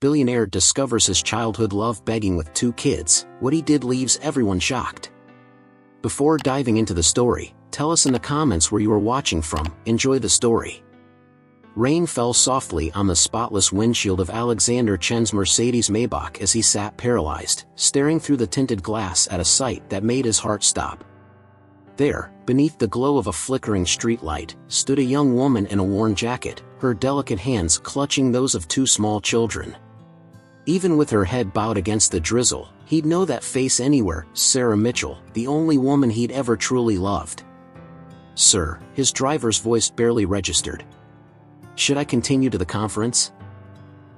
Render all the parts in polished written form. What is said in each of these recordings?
Billionaire discovers his childhood love begging with 2 kids. What he did leaves everyone shocked. Before diving into the story, tell us in the comments where you are watching from. Enjoy the story. Rain fell softly on the spotless windshield of Alexander Chen's Mercedes Maybach as he sat paralyzed, staring through the tinted glass at a sight that made his heart stop. There, beneath the glow of a flickering streetlight, stood a young woman in a worn jacket, her delicate hands clutching those of 2 small children. Even with her head bowed against the drizzle, he'd know that face anywhere. Sarah Mitchell, the only woman he'd ever truly loved. "Sir," his driver's voice barely registered. "Should I continue to the conference?"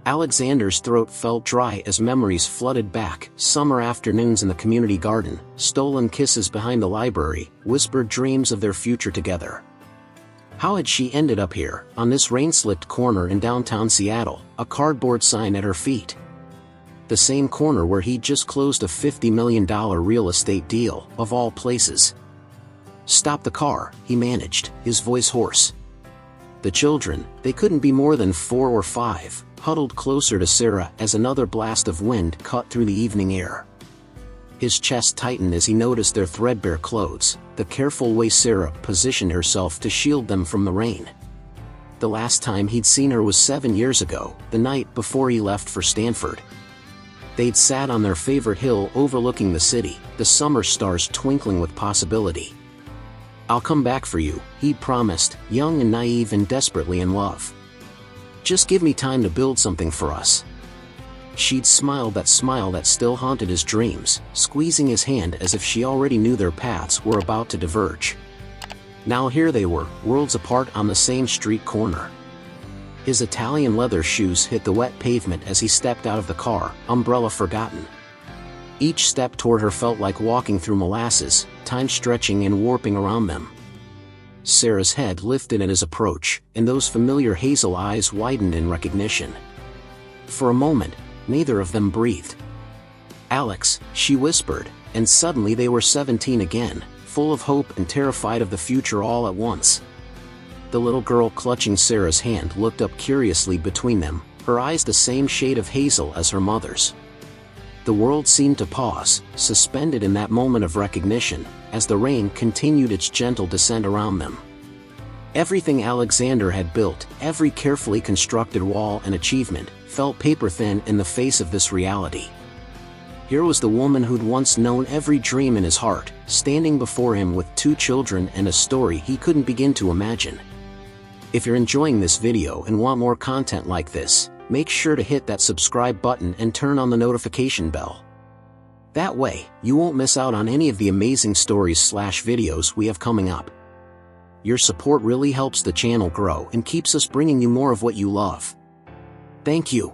Alexander's throat felt dry as memories flooded back. Summer afternoons in the community garden, stolen kisses behind the library, whispered dreams of their future together. How had she ended up here, on this rain-slicked corner in downtown Seattle, a cardboard sign at her feet? The same corner where he'd just closed a $50 million real estate deal, of all places. "Stop the car," he managed, his voice hoarse. The children, they couldn't be more than 4 or 5, huddled closer to Sarah as another blast of wind cut through the evening air. His chest tightened as he noticed their threadbare clothes, the careful way Sarah positioned herself to shield them from the rain. The last time he'd seen her was 7 years ago, the night before he left for Stanford. They'd sat on their favorite hill overlooking the city, the summer stars twinkling with possibility. "I'll come back for you," he'd promised, young and naive and desperately in love. "Just give me time to build something for us." She'd smiled that smile that still haunted his dreams, squeezing his hand as if she already knew their paths were about to diverge. Now here they were, worlds apart on the same street corner. His Italian leather shoes hit the wet pavement as he stepped out of the car, umbrella forgotten. Each step toward her felt like walking through molasses, time stretching and warping around them. Sarah's head lifted at his approach, and those familiar hazel eyes widened in recognition. For a moment, neither of them breathed. "Alex," she whispered, and suddenly they were 17 again, full of hope and terrified of the future all at once. The little girl clutching Sarah's hand looked up curiously between them, her eyes the same shade of hazel as her mother's. The world seemed to pause, suspended in that moment of recognition, as the rain continued its gentle descent around them. Everything Alexander had built, every carefully constructed wall and achievement, felt paper-thin in the face of this reality. Here was the woman who'd once known every dream in his heart, standing before him with 2 children and a story he couldn't begin to imagine. If you're enjoying this video and want more content like this, make sure to hit that subscribe button and turn on the notification bell. That way, you won't miss out on any of the amazing stories/videos we have coming up. Your support really helps the channel grow and keeps us bringing you more of what you love. Thank you.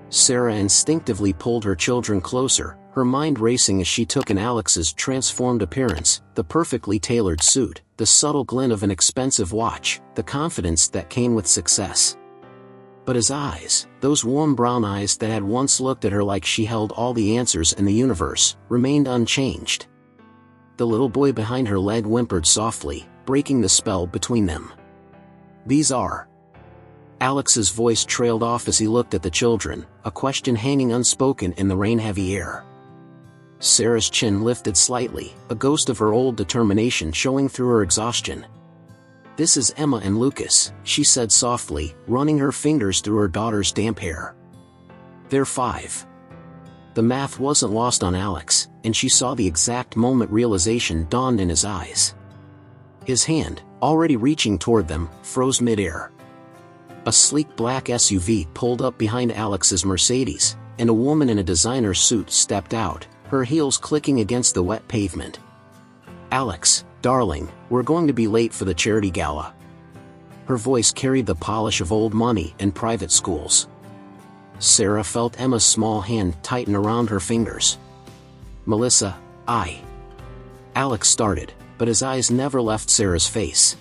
Sarah instinctively pulled her children closer, her mind racing as she took in Alex's transformed appearance, the perfectly tailored suit, the subtle glint of an expensive watch, the confidence that came with success. But his eyes, those warm brown eyes that had once looked at her like she held all the answers in the universe, remained unchanged. The little boy behind her leg whimpered softly, breaking the spell between them. "These are..." Alex's voice trailed off as he looked at the children, a question hanging unspoken in the rain-heavy air. Sarah's chin lifted slightly, a ghost of her old determination showing through her exhaustion. "This is Emma and Lucas," she said softly, running her fingers through her daughter's damp hair. "They're 5. The math wasn't lost on Alex, and she saw the exact moment realization dawned in his eyes. His hand, already reaching toward them, froze mid-air. A sleek black SUV pulled up behind Alex's Mercedes, and a woman in a designer suit stepped out, her heels clicking against the wet pavement. "Alex, darling, we're going to be late for the charity gala." Her voice carried the polish of old money and private schools. Sarah felt Emma's small hand tighten around her fingers. "Melissa, Alex started, but his eyes never left Sarah's face.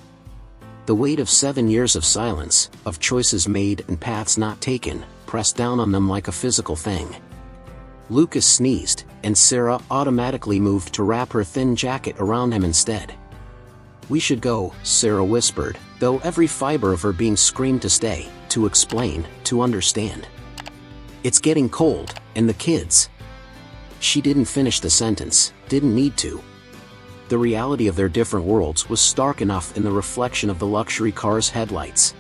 The weight of 7 years of silence, of choices made and paths not taken, pressed down on them like a physical thing. Lucas sneezed, and Sarah automatically moved to wrap her thin jacket around him instead. "We should go," Sarah whispered, though every fiber of her being screamed to stay, to explain, to understand. It's getting cold, and the kids. She didn't finish the sentence, didn't need to. The reality of their different worlds was stark enough in the reflection of the luxury car's headlights.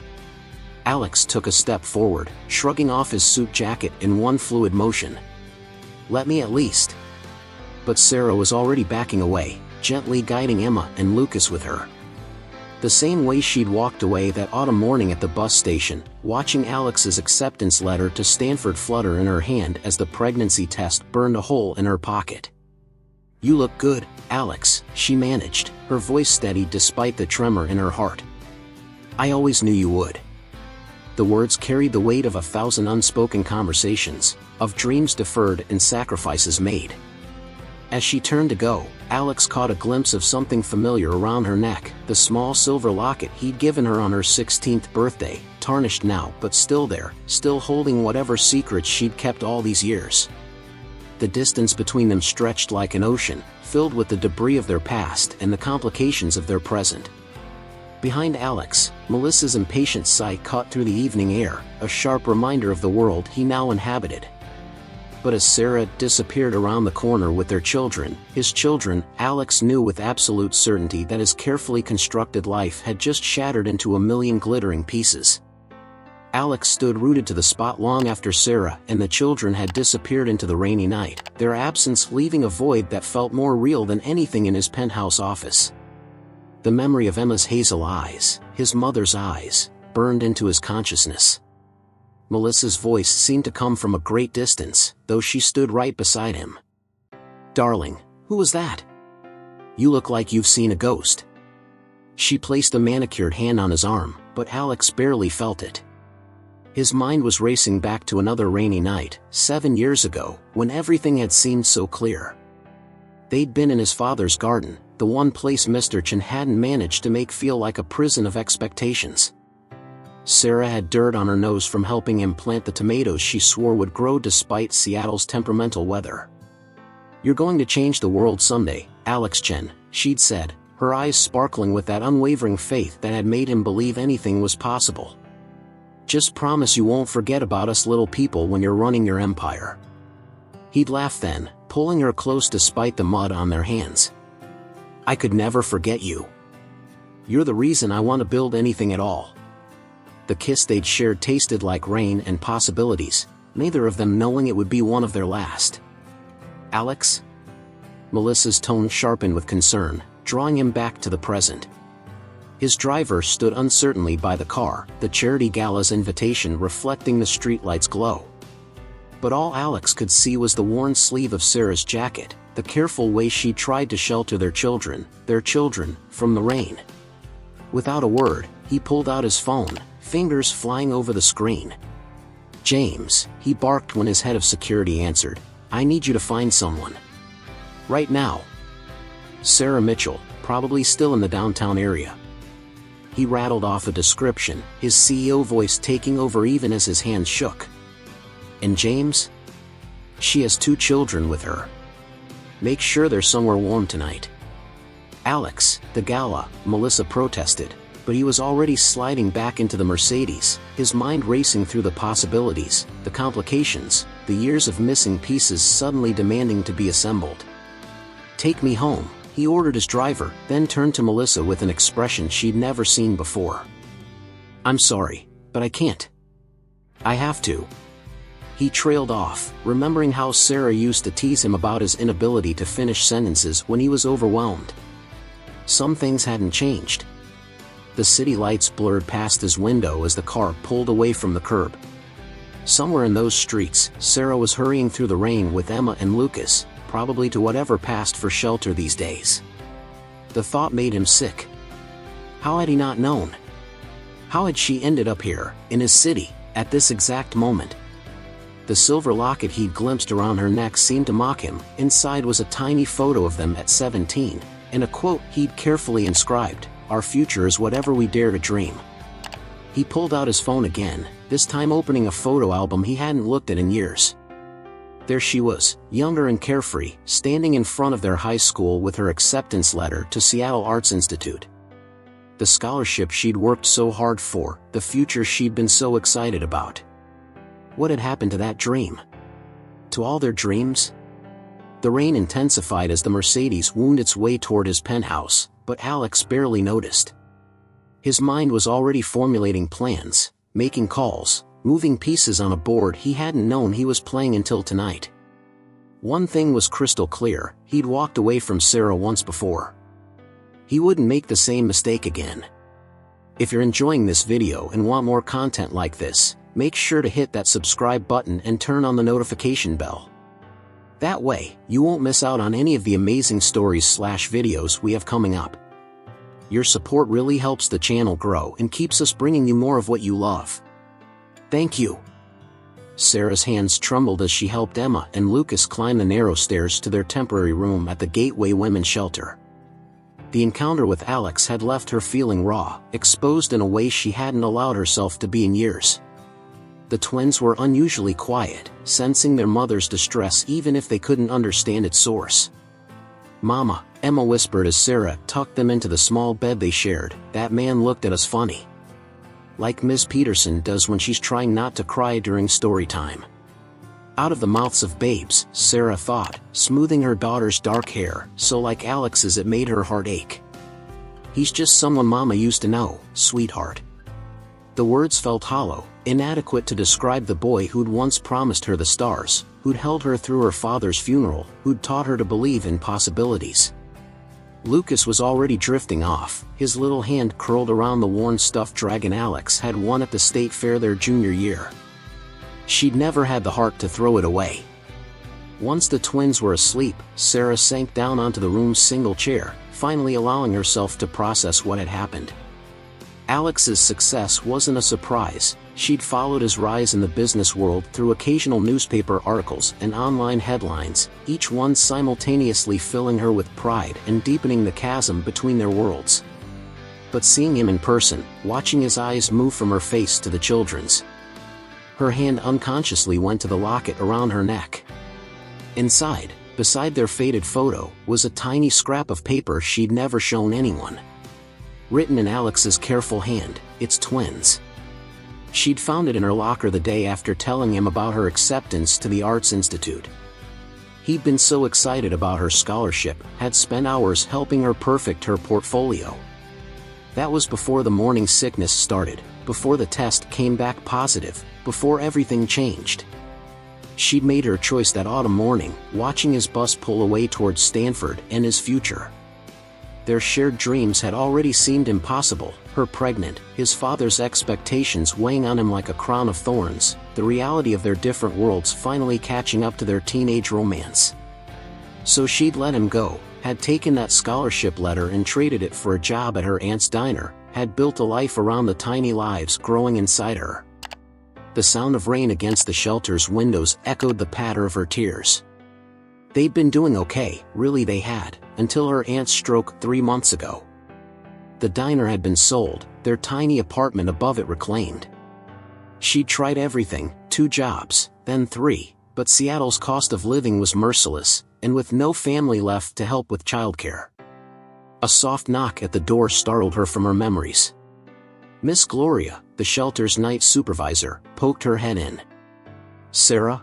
Alex took a step forward, shrugging off his suit jacket in one fluid motion. Let me at least. But Sarah was already backing away, gently guiding Emma and Lucas with her. The same way she'd walked away that autumn morning at the bus station, watching Alex's acceptance letter to Stanford flutter in her hand as the pregnancy test burned a hole in her pocket. You look good, Alex, she managed, her voice steady despite the tremor in her heart. I always knew you would. The words carried the weight of 1,000 unspoken conversations, of dreams deferred and sacrifices made. As she turned to go, Alex caught a glimpse of something familiar around her neck, the small silver locket he'd given her on her 16th birthday, tarnished now but still there, still holding whatever secrets she'd kept all these years. The distance between them stretched like an ocean, filled with the debris of their past and the complications of their present. Behind Alex, Melissa's impatient sigh caught through the evening air, a sharp reminder of the world he now inhabited. But as Sarah disappeared around the corner with their children, his children, Alex knew with absolute certainty that his carefully constructed life had just shattered into a million glittering pieces. Alex stood rooted to the spot long after Sarah and the children had disappeared into the rainy night, their absence leaving a void that felt more real than anything in his penthouse office. The memory of Emma's hazel eyes, his mother's eyes, burned into his consciousness. Melissa's voice seemed to come from a great distance, though she stood right beside him. Darling, who was that? You look like you've seen a ghost. She placed a manicured hand on his arm, but Alex barely felt it. His mind was racing back to another rainy night, 7 years ago, when everything had seemed so clear. They'd been in his father's garden, the one place Mr. Chen hadn't managed to make feel like a prison of expectations. Sarah had dirt on her nose from helping him plant the tomatoes she swore would grow despite Seattle's temperamental weather. You're going to change the world someday, Alex Chen, she'd said, her eyes sparkling with that unwavering faith that had made him believe anything was possible. Just promise you won't forget about us little people when you're running your empire. He'd laughed then, pulling her close despite the mud on their hands. I could never forget you. You're the reason I want to build anything at all. The kiss they'd shared tasted like rain and possibilities, neither of them knowing it would be one of their last. Alex? Melissa's tone sharpened with concern, drawing him back to the present. His driver stood uncertainly by the car, the charity gala's invitation reflecting the streetlight's glow. But all Alex could see was the worn sleeve of Sarah's jacket, the careful way she tried to shelter their children, from the rain. Without a word, he pulled out his phone, fingers flying over the screen. James, he barked when his head of security answered, I need you to find someone. Right now. Sarah Mitchell, probably still in the downtown area. He rattled off a description, his CEO voice taking over even as his hands shook. And James? She has 2 children with her. Make sure they're somewhere warm tonight. Alex, the gala, Melissa protested, but he was already sliding back into the Mercedes, his mind racing through the possibilities, the complications, the years of missing pieces suddenly demanding to be assembled. Take me home, he ordered his driver, then turned to Melissa with an expression she'd never seen before. I'm sorry, but I can't. I have to. He trailed off, remembering how Sarah used to tease him about his inability to finish sentences when he was overwhelmed. Some things hadn't changed. The city lights blurred past his window as the car pulled away from the curb. Somewhere in those streets, Sarah was hurrying through the rain with Emma and Lucas, probably to whatever passed for shelter these days. The thought made him sick. How had he not known? How had she ended up here, in his city, at this exact moment? The silver locket he'd glimpsed around her neck seemed to mock him. Inside was a tiny photo of them at 17, and a quote he'd carefully inscribed, Our future is whatever we dare to dream. He pulled out his phone again, this time opening a photo album he hadn't looked at in years. There she was, younger and carefree, standing in front of their high school with her acceptance letter to Seattle Arts Institute. The scholarship she'd worked so hard for, the future she'd been so excited about. What had happened to that dream? To all their dreams? The rain intensified as the Mercedes wound its way toward his penthouse, but Alex barely noticed. His mind was already formulating plans, making calls, moving pieces on a board he hadn't known he was playing until tonight. One thing was crystal clear: he'd walked away from Sarah once before. He wouldn't make the same mistake again. If you're enjoying this video and want more content like this, make sure to hit that subscribe button and turn on the notification bell. That way, you won't miss out on any of the amazing stories/videos we have coming up. Your support really helps the channel grow and keeps us bringing you more of what you love. Thank you. Sarah's hands trembled as she helped Emma and Lucas climb the narrow stairs to their temporary room at the Gateway Women's Shelter. The encounter with Alex had left her feeling raw, exposed in a way she hadn't allowed herself to be in years. The twins were unusually quiet, sensing their mother's distress even if they couldn't understand its source. "Mama," Emma whispered as Sarah tucked them into the small bed they shared, "that man looked at us funny. Like Ms. Peterson does when she's trying not to cry during story time." Out of the mouths of babes, Sarah thought, smoothing her daughter's dark hair, so like Alex's it made her heart ache. "He's just someone Mama used to know, sweetheart." The words felt hollow, inadequate to describe the boy who'd once promised her the stars, who'd held her through her father's funeral, who'd taught her to believe in possibilities. Lucas was already drifting off, his little hand curled around the worn stuffed dragon Alex had won at the state fair their junior year. She'd never had the heart to throw it away. Once the twins were asleep, Sarah sank down onto the room's single chair, finally allowing herself to process what had happened. Alex's success wasn't a surprise. She'd followed his rise in the business world through occasional newspaper articles and online headlines, each one simultaneously filling her with pride and deepening the chasm between their worlds. But seeing him in person, watching his eyes move from her face to the children's, her hand unconsciously went to the locket around her neck. Inside, beside their faded photo, was a tiny scrap of paper she'd never shown anyone. Written in Alex's careful hand, "It's twins." She'd found it in her locker the day after telling him about her acceptance to the Arts Institute. He'd been so excited about her scholarship, had spent hours helping her perfect her portfolio. That was before the morning sickness started, before the test came back positive, before everything changed. She'd made her choice that autumn morning, watching his bus pull away towards Stanford and his future. Their shared dreams had already seemed impossible, her pregnant, his father's expectations weighing on him like a crown of thorns, the reality of their different worlds finally catching up to their teenage romance. So she'd let him go, had taken that scholarship letter and traded it for a job at her aunt's diner, had built a life around the tiny lives growing inside her. The sound of rain against the shelter's windows echoed the patter of her tears. They'd been doing okay, really they had, until her aunt's stroke 3 months ago. The diner had been sold, their tiny apartment above it reclaimed. She'd tried everything, 2 jobs, then 3, but Seattle's cost of living was merciless, and with no family left to help with childcare. A soft knock at the door startled her from her memories. Miss Gloria, the shelter's night supervisor, poked her head in. "Sarah?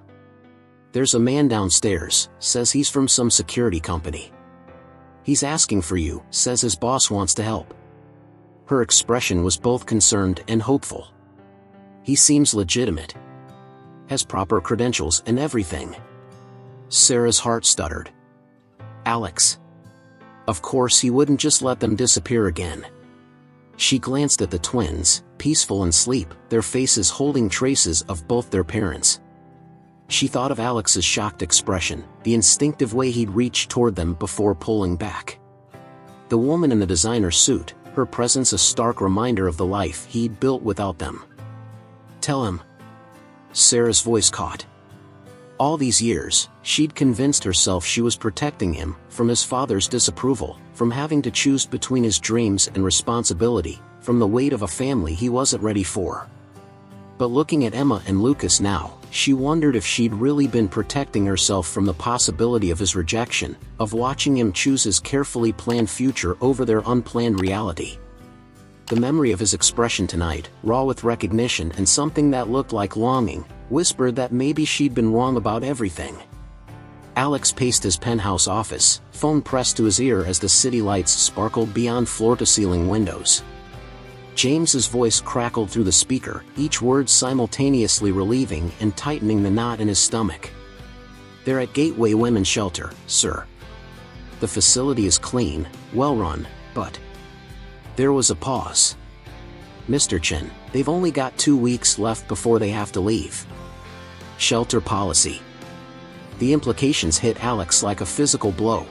There's a man downstairs, says he's from some security company. He's asking for you, says his boss wants to help." Her expression was both concerned and hopeful. "He seems legitimate. Has proper credentials and everything." Sarah's heart stuttered. Alex. Of course he wouldn't just let them disappear again. She glanced at the twins, peaceful in sleep, their faces holding traces of both their parents. She thought of Alex's shocked expression, the instinctive way he'd reached toward them before pulling back. The woman in the designer suit, her presence a stark reminder of the life he'd built without them. "Tell him." Sarah's voice caught. All these years, she'd convinced herself she was protecting him from his father's disapproval, from having to choose between his dreams and responsibility, from the weight of a family he wasn't ready for. But looking at Emma and Lucas now, she wondered if she'd really been protecting herself from the possibility of his rejection, of watching him choose his carefully planned future over their unplanned reality. The memory of his expression tonight, raw with recognition and something that looked like longing, whispered that maybe she'd been wrong about everything. Alex paced his penthouse office, phone pressed to his ear as the city lights sparkled beyond floor-to-ceiling windows. James's voice crackled through the speaker, each word simultaneously relieving and tightening the knot in his stomach. "They're at Gateway Women's Shelter, sir. The facility is clean, well-run, but..." There was a pause. "Mr. Chen, they've only got 2 weeks left before they have to leave. Shelter policy." The implications hit Alex like a physical blow.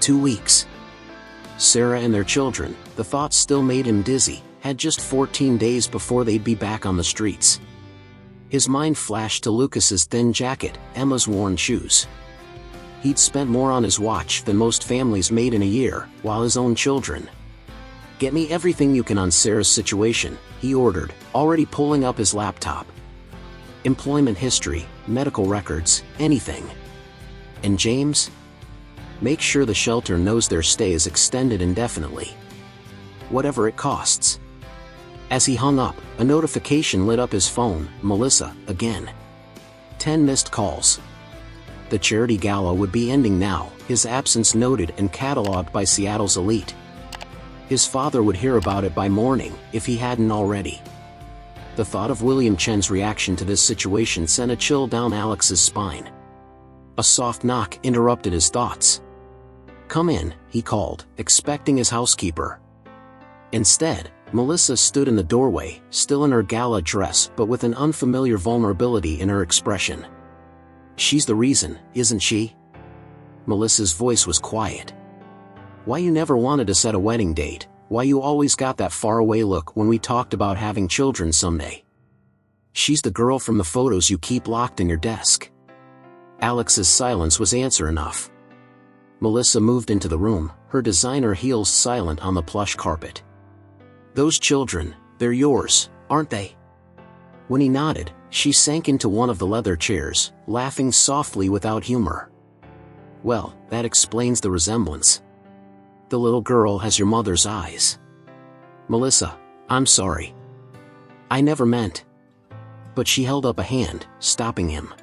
2 weeks. Sarah and their children, the thought still made him dizzy, had just 14 days before they'd be back on the streets. His mind flashed to Lucas's thin jacket, Emma's worn shoes. He'd spent more on his watch than most families made in a year, while his own children. "Get me everything you can on Sarah's situation," he ordered, already pulling up his laptop. "Employment history, medical records, anything. And James? Make sure the shelter knows their stay is extended indefinitely. Whatever it costs." As he hung up, a notification lit up his phone. Melissa, again. 10 missed calls. The charity gala would be ending now, his absence noted and catalogued by Seattle's elite. His father would hear about it by morning, if he hadn't already. The thought of William Chen's reaction to this situation sent a chill down Alex's spine. A soft knock interrupted his thoughts. "Come in," he called, expecting his housekeeper. Instead, Melissa stood in the doorway, still in her gala dress but with an unfamiliar vulnerability in her expression. "She's the reason, isn't she?" Melissa's voice was quiet. "Why you never wanted to set a wedding date, why you always got that faraway look when we talked about having children someday. She's the girl from the photos you keep locked in your desk." Alex's silence was answer enough. Melissa moved into the room, her designer heels silent on the plush carpet. "Those children, they're yours, aren't they?" When he nodded, she sank into one of the leather chairs, laughing softly without humor. "Well, that explains the resemblance. The little girl has your mother's eyes." "Melissa, I'm sorry. I never meant..." But she held up a hand, stopping him.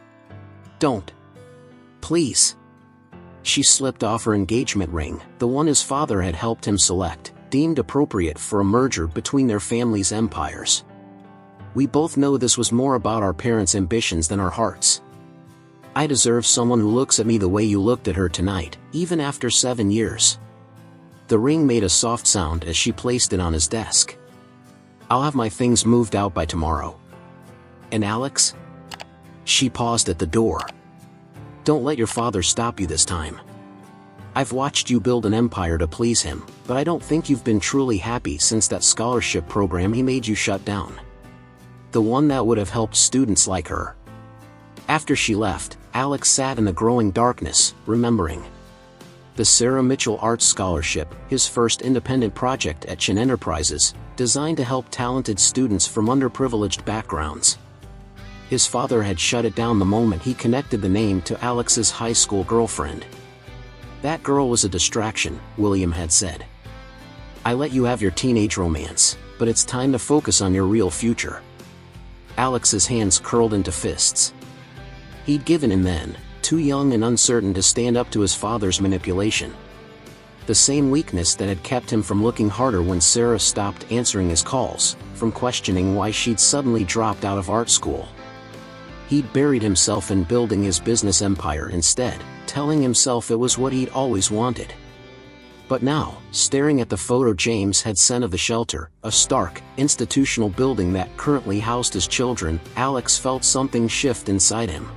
"Don't. Please." She slipped off her engagement ring, the one his father had helped him select, deemed appropriate for a merger between their families' empires. "We both know this was more about our parents' ambitions than our hearts. I deserve someone who looks at me the way you looked at her tonight, even after 7 years." The ring made a soft sound as she placed it on his desk. "I'll have my things moved out by tomorrow." "And Alex?" She paused at the door. "Don't let your father stop you this time. I've watched you build an empire to please him, but I don't think you've been truly happy since that scholarship program he made you shut down. The one that would have helped students like her." After she left, Alex sat in the growing darkness, remembering. The Sarah Mitchell Arts Scholarship, his first independent project at Chen Enterprises, designed to help talented students from underprivileged backgrounds. His father had shut it down the moment he connected the name to Alex's high school girlfriend. "That girl was a distraction," William had said. "I let you have your teenage romance, but it's time to focus on your real future." Alex's hands curled into fists. He'd given in then, too young and uncertain to stand up to his father's manipulation. The same weakness that had kept him from looking harder when Sarah stopped answering his calls, from questioning why she'd suddenly dropped out of art school. He'd buried himself in building his business empire instead, telling himself it was what he'd always wanted. But now, staring at the photo James had sent of the shelter, a stark, institutional building that currently housed his children, Alex felt something shift inside him.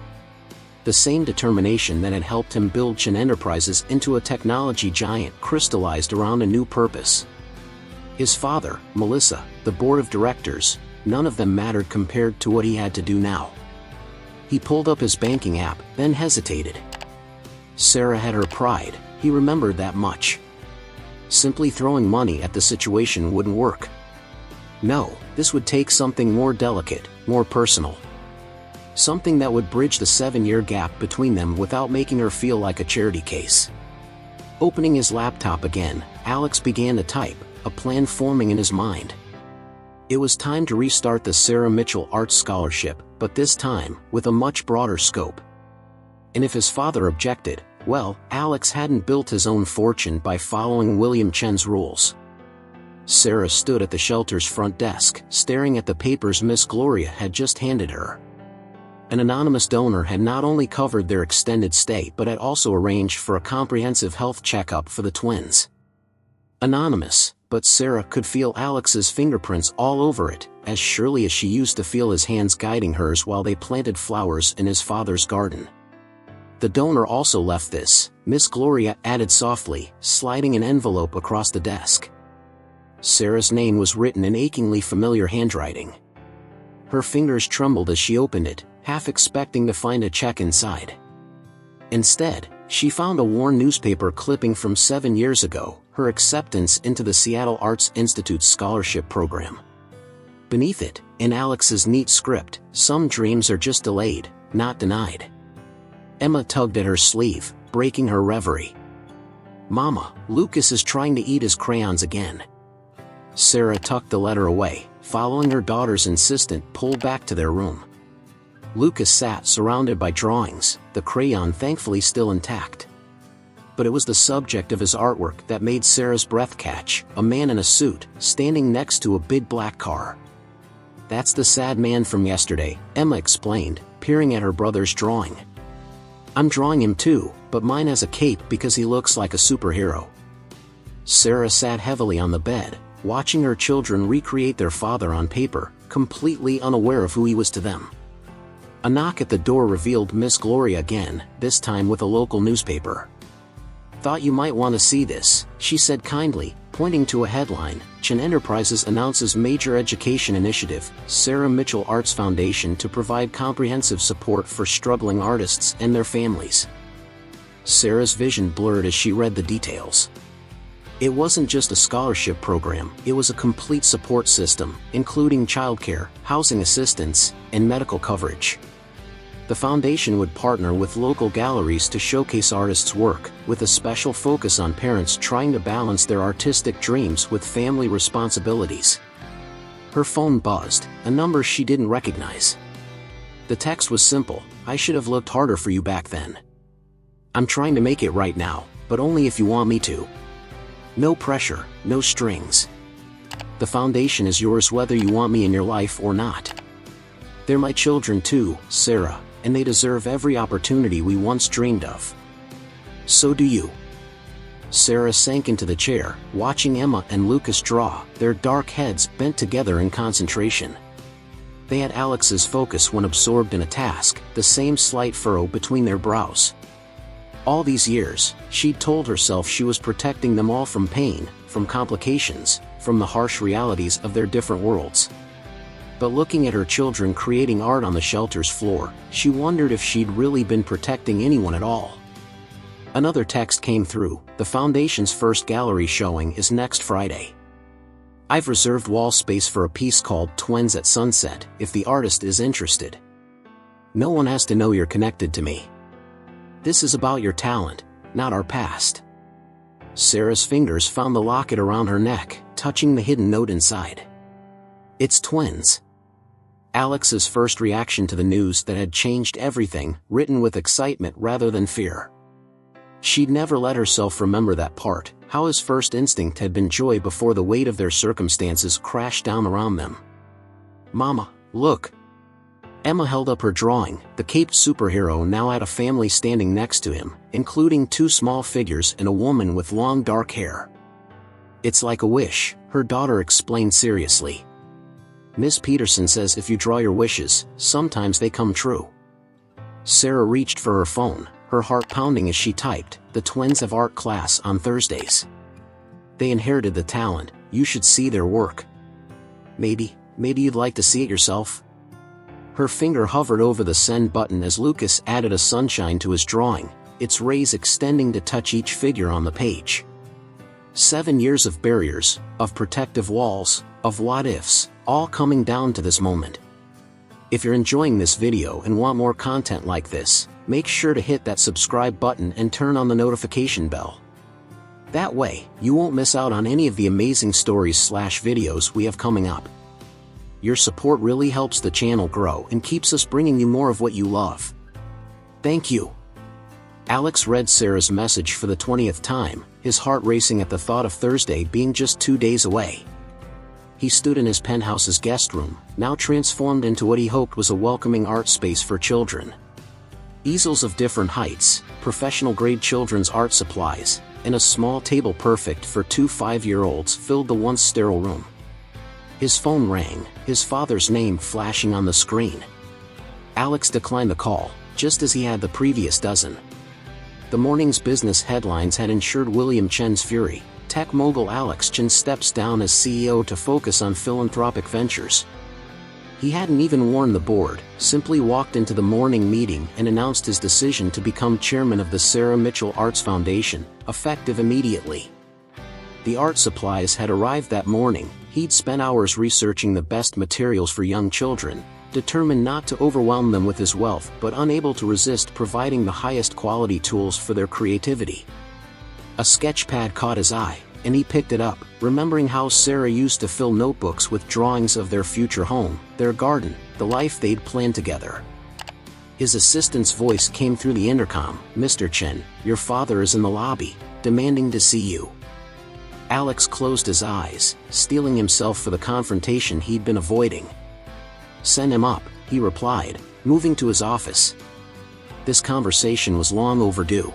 The same determination that had helped him build Chen Enterprises into a technology giant crystallized around a new purpose. His father, Melissa, the board of directors, none of them mattered compared to what he had to do now. He pulled up his banking app, then hesitated. Sarah had her pride, he remembered that much. Simply throwing money at the situation wouldn't work. No, this would take something more delicate, more personal. Something that would bridge the 7-year gap between them without making her feel like a charity case. Opening his laptop again, Alex began to type, a plan forming in his mind. It was time to restart the Sarah Mitchell Arts Scholarship, but this time, with a much broader scope. And if his father objected, well, Alex hadn't built his own fortune by following William Chen's rules. Sarah stood at the shelter's front desk, staring at the papers Miss Gloria had just handed her. An anonymous donor had not only covered their extended stay but had also arranged for a comprehensive health checkup for the twins. Anonymous, but Sarah could feel Alex's fingerprints all over it, as surely as she used to feel his hands guiding hers while they planted flowers in his father's garden. The donor also left this, Miss Gloria added softly, sliding an envelope across the desk. Sarah's name was written in achingly familiar handwriting. Her fingers trembled as she opened it, half expecting to find a check inside. Instead, she found a worn newspaper clipping from 7 years ago, her acceptance into the Seattle Arts Institute's scholarship program. Beneath it, in Alex's neat script, "Some dreams are just delayed, not denied." Emma tugged at her sleeve, breaking her reverie. "Mama, Lucas is trying to eat his crayons again." Sarah tucked the letter away, following her daughter's insistent pull back to their room. Lucas sat surrounded by drawings, the crayon thankfully still intact. But it was the subject of his artwork that made Sarah's breath catch, a man in a suit, standing next to a big black car. "That's the sad man from yesterday," Emma explained, peering at her brother's drawing. "I'm drawing him too, but mine has a cape because he looks like a superhero." Sarah sat heavily on the bed, watching her children recreate their father on paper, completely unaware of who he was to them. A knock at the door revealed Miss Gloria again, this time with a local newspaper. "Thought you might want to see this," she said kindly, pointing to a headline, "Chen Enterprises announces major education initiative, Sarah Mitchell Arts Foundation to provide comprehensive support for struggling artists and their families." Sarah's vision blurred as she read the details. It wasn't just a scholarship program, it was a complete support system, including childcare, housing assistance, and medical coverage. The foundation would partner with local galleries to showcase artists' work, with a special focus on parents trying to balance their artistic dreams with family responsibilities. Her phone buzzed, a number she didn't recognize. The text was simple, "I should have looked harder for you back then. I'm trying to make it right now, but only if you want me to. No pressure, no strings. The foundation is yours whether you want me in your life or not. They're my children too, Sarah, and they deserve every opportunity we once dreamed of. So do you." Sarah sank into the chair, watching Emma and Lucas draw, their dark heads bent together in concentration. They had Alex's focus when absorbed in a task, the same slight furrow between their brows. All these years, she'd told herself she was protecting them all from pain, from complications, from the harsh realities of their different worlds. But looking at her children creating art on the shelter's floor, she wondered if she'd really been protecting anyone at all. Another text came through, "The foundation's first gallery showing is next Friday. I've reserved wall space for a piece called Twins at Sunset, if the artist is interested. No one has to know you're connected to me. This is about your talent, not our past." Sarah's fingers found the locket around her neck, touching the hidden note inside. "It's twins." Alex's first reaction to the news that had changed everything, written with excitement rather than fear. She'd never let herself remember that part, how his first instinct had been joy before the weight of their circumstances crashed down around them. "Mama, look." Emma held up her drawing, the caped superhero now had a family standing next to him, including two small figures and a woman with long dark hair. "It's like a wish," her daughter explained seriously. "Miss Peterson says if you draw your wishes, sometimes they come true." Sarah reached for her phone, her heart pounding as she typed, "The twins have art class on Thursdays. They inherited the talent, you should see their work. Maybe you'd like to see it yourself?" Her finger hovered over the send button as Lucas added a sunshine to his drawing, its rays extending to touch each figure on the page. 7 years of barriers, of protective walls, of what-ifs, all coming down to this moment. If you're enjoying this video and want more content like this, make sure to hit that subscribe button and turn on the notification bell. That way, you won't miss out on any of the amazing stories/videos we have coming up. Your support really helps the channel grow and keeps us bringing you more of what you love. Thank you." Alex read Sarah's message for the 20th time, his heart racing at the thought of Thursday being just 2 days away. He stood in his penthouse's guest room, now transformed into what he hoped was a welcoming art space for children. Easels of different heights, professional-grade children's art supplies, and a small table perfect for 2 5-year-olds filled the once sterile room. His phone rang, his father's name flashing on the screen. Alex declined the call, just as he had the previous dozen. The morning's business headlines had ensured William Chen's fury. Tech mogul Alex Chen steps down as CEO to focus on philanthropic ventures. He hadn't even warned the board, simply walked into the morning meeting and announced his decision to become chairman of the Sarah Mitchell Arts Foundation, effective immediately. The art supplies had arrived that morning. He'd spent hours researching the best materials for young children, determined not to overwhelm them with his wealth but unable to resist providing the highest quality tools for their creativity. A sketch pad caught his eye, and he picked it up, remembering how Sarah used to fill notebooks with drawings of their future home, their garden, the life they'd planned together. His assistant's voice came through the intercom. "Mr. Chen, your father is in the lobby, demanding to see you." Alex closed his eyes, steeling himself for the confrontation he'd been avoiding. "Send him up," he replied, moving to his office. This conversation was long overdue.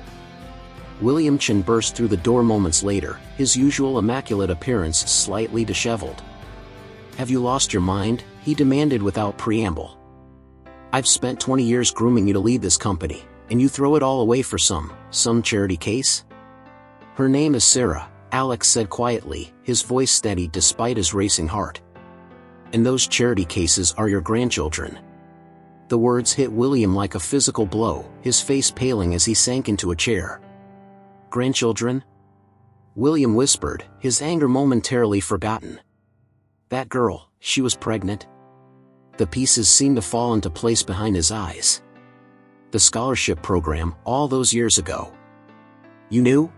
William Chen burst through the door moments later, his usual immaculate appearance slightly disheveled. "Have you lost your mind?" he demanded without preamble. "I've spent 20 years grooming you to lead this company, and you throw it all away for some charity case?" "Her name is Sarah," Alex said quietly, his voice steady despite his racing heart. "And those charity cases are your grandchildren." The words hit William like a physical blow, his face paling as he sank into a chair. "Grandchildren?" William whispered, his anger momentarily forgotten. "That girl, she was pregnant?" The pieces seemed to fall into place behind his eyes. "The scholarship program, all those years ago." "You knew?"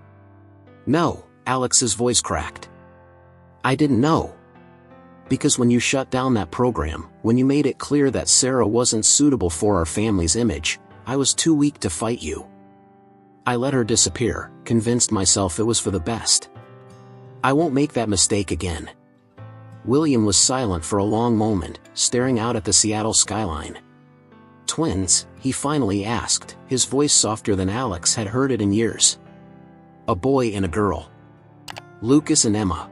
"No," Alex's voice cracked. "I didn't know. Because when you shut down that program, when you made it clear that Sarah wasn't suitable for our family's image, I was too weak to fight you. I let her disappear, convinced myself it was for the best. I won't make that mistake again." William was silent for a long moment, staring out at the Seattle skyline. "Twins?" he finally asked, his voice softer than Alex had heard it in years. "A boy and a girl. Lucas and Emma."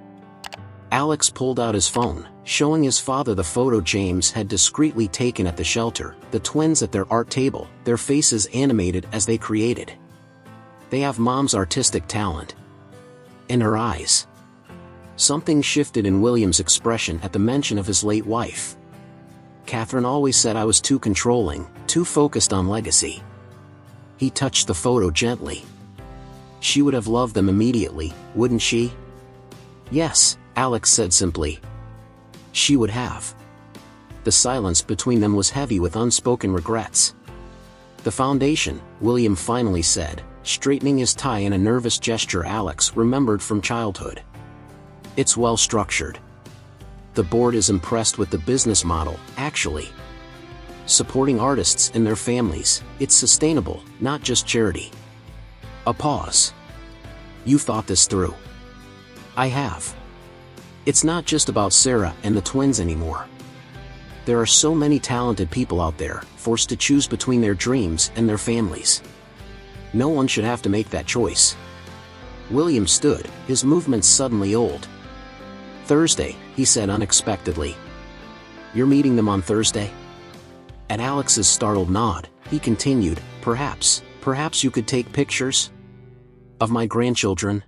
Alex pulled out his phone, showing his father the photo James had discreetly taken at the shelter, the twins at their art table, their faces animated as they created. "They have Mom's artistic talent." In her eyes. Something shifted in William's expression at the mention of his late wife. "Catherine always said I was too controlling, too focused on legacy." He touched the photo gently. "She would have loved them immediately, wouldn't she?" "Yes," Alex said simply. "She would have." The silence between them was heavy with unspoken regrets. "The foundation," William finally said, straightening his tie in a nervous gesture Alex remembered from childhood. "It's well structured. The board is impressed with the business model, actually. Supporting artists and their families, it's sustainable, not just charity." A pause. "You've thought this through?" "I have. It's not just about Sarah and the twins anymore. There are so many talented people out there, forced to choose between their dreams and their families. No one should have to make that choice." William stood, his movements suddenly old. "Thursday," he said unexpectedly. "You're meeting them on Thursday?" At Alex's startled nod, he continued, Perhaps you could take pictures?" "Of my grandchildren?"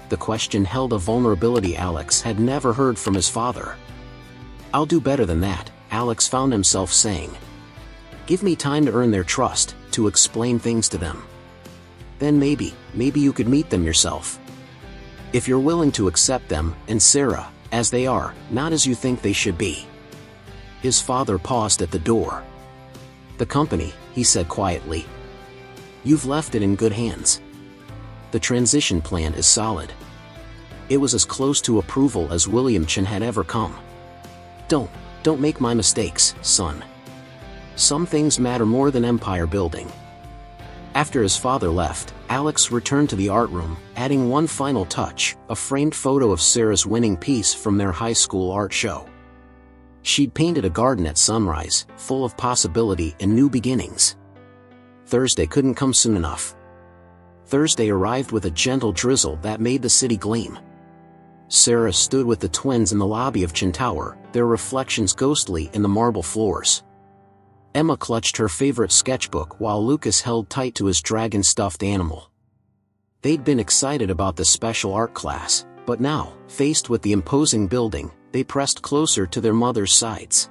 The question held a vulnerability Alex had never heard from his father. "I'll do better than that," Alex found himself saying. "Give me time to earn their trust, to explain things to them. Then maybe you could meet them yourself. If you're willing to accept them, and Sarah, as they are, not as you think they should be." His father paused at the door. "The company," he said quietly. "You've left it in good hands. The transition plan is solid." It was as close to approval as William Chen had ever come. Don't make my mistakes, son. Some things matter more than empire building. After his father left, Alex returned to the art room, adding one final touch, a framed photo of Sarah's winning piece from their high school art show. She'd painted a garden at sunrise, full of possibility and new beginnings. Thursday couldn't come soon enough. Thursday arrived with a gentle drizzle that made the city gleam. Sarah stood with the twins in the lobby of Chin Tower, their reflections ghostly in the marble floors. Emma clutched her favorite sketchbook while Lucas held tight to his dragon-stuffed animal. They'd been excited about the special art class, but now, faced with the imposing building, they pressed closer to their mother's sides.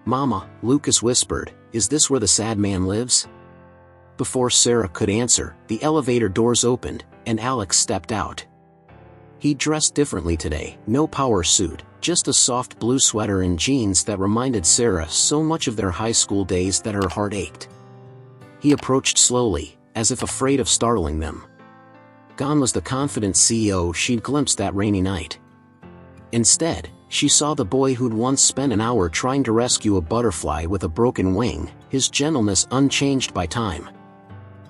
"Mama," Lucas whispered, "is this where the sad man lives?" Before Sarah could answer, the elevator doors opened, and Alex stepped out. He dressed differently today, no power suit, just a soft blue sweater and jeans that reminded Sarah so much of their high school days that her heart ached. He approached slowly, as if afraid of startling them. Gone was the confident CEO she'd glimpsed that rainy night. Instead, she saw the boy who'd once spent an hour trying to rescue a butterfly with a broken wing, his gentleness unchanged by time.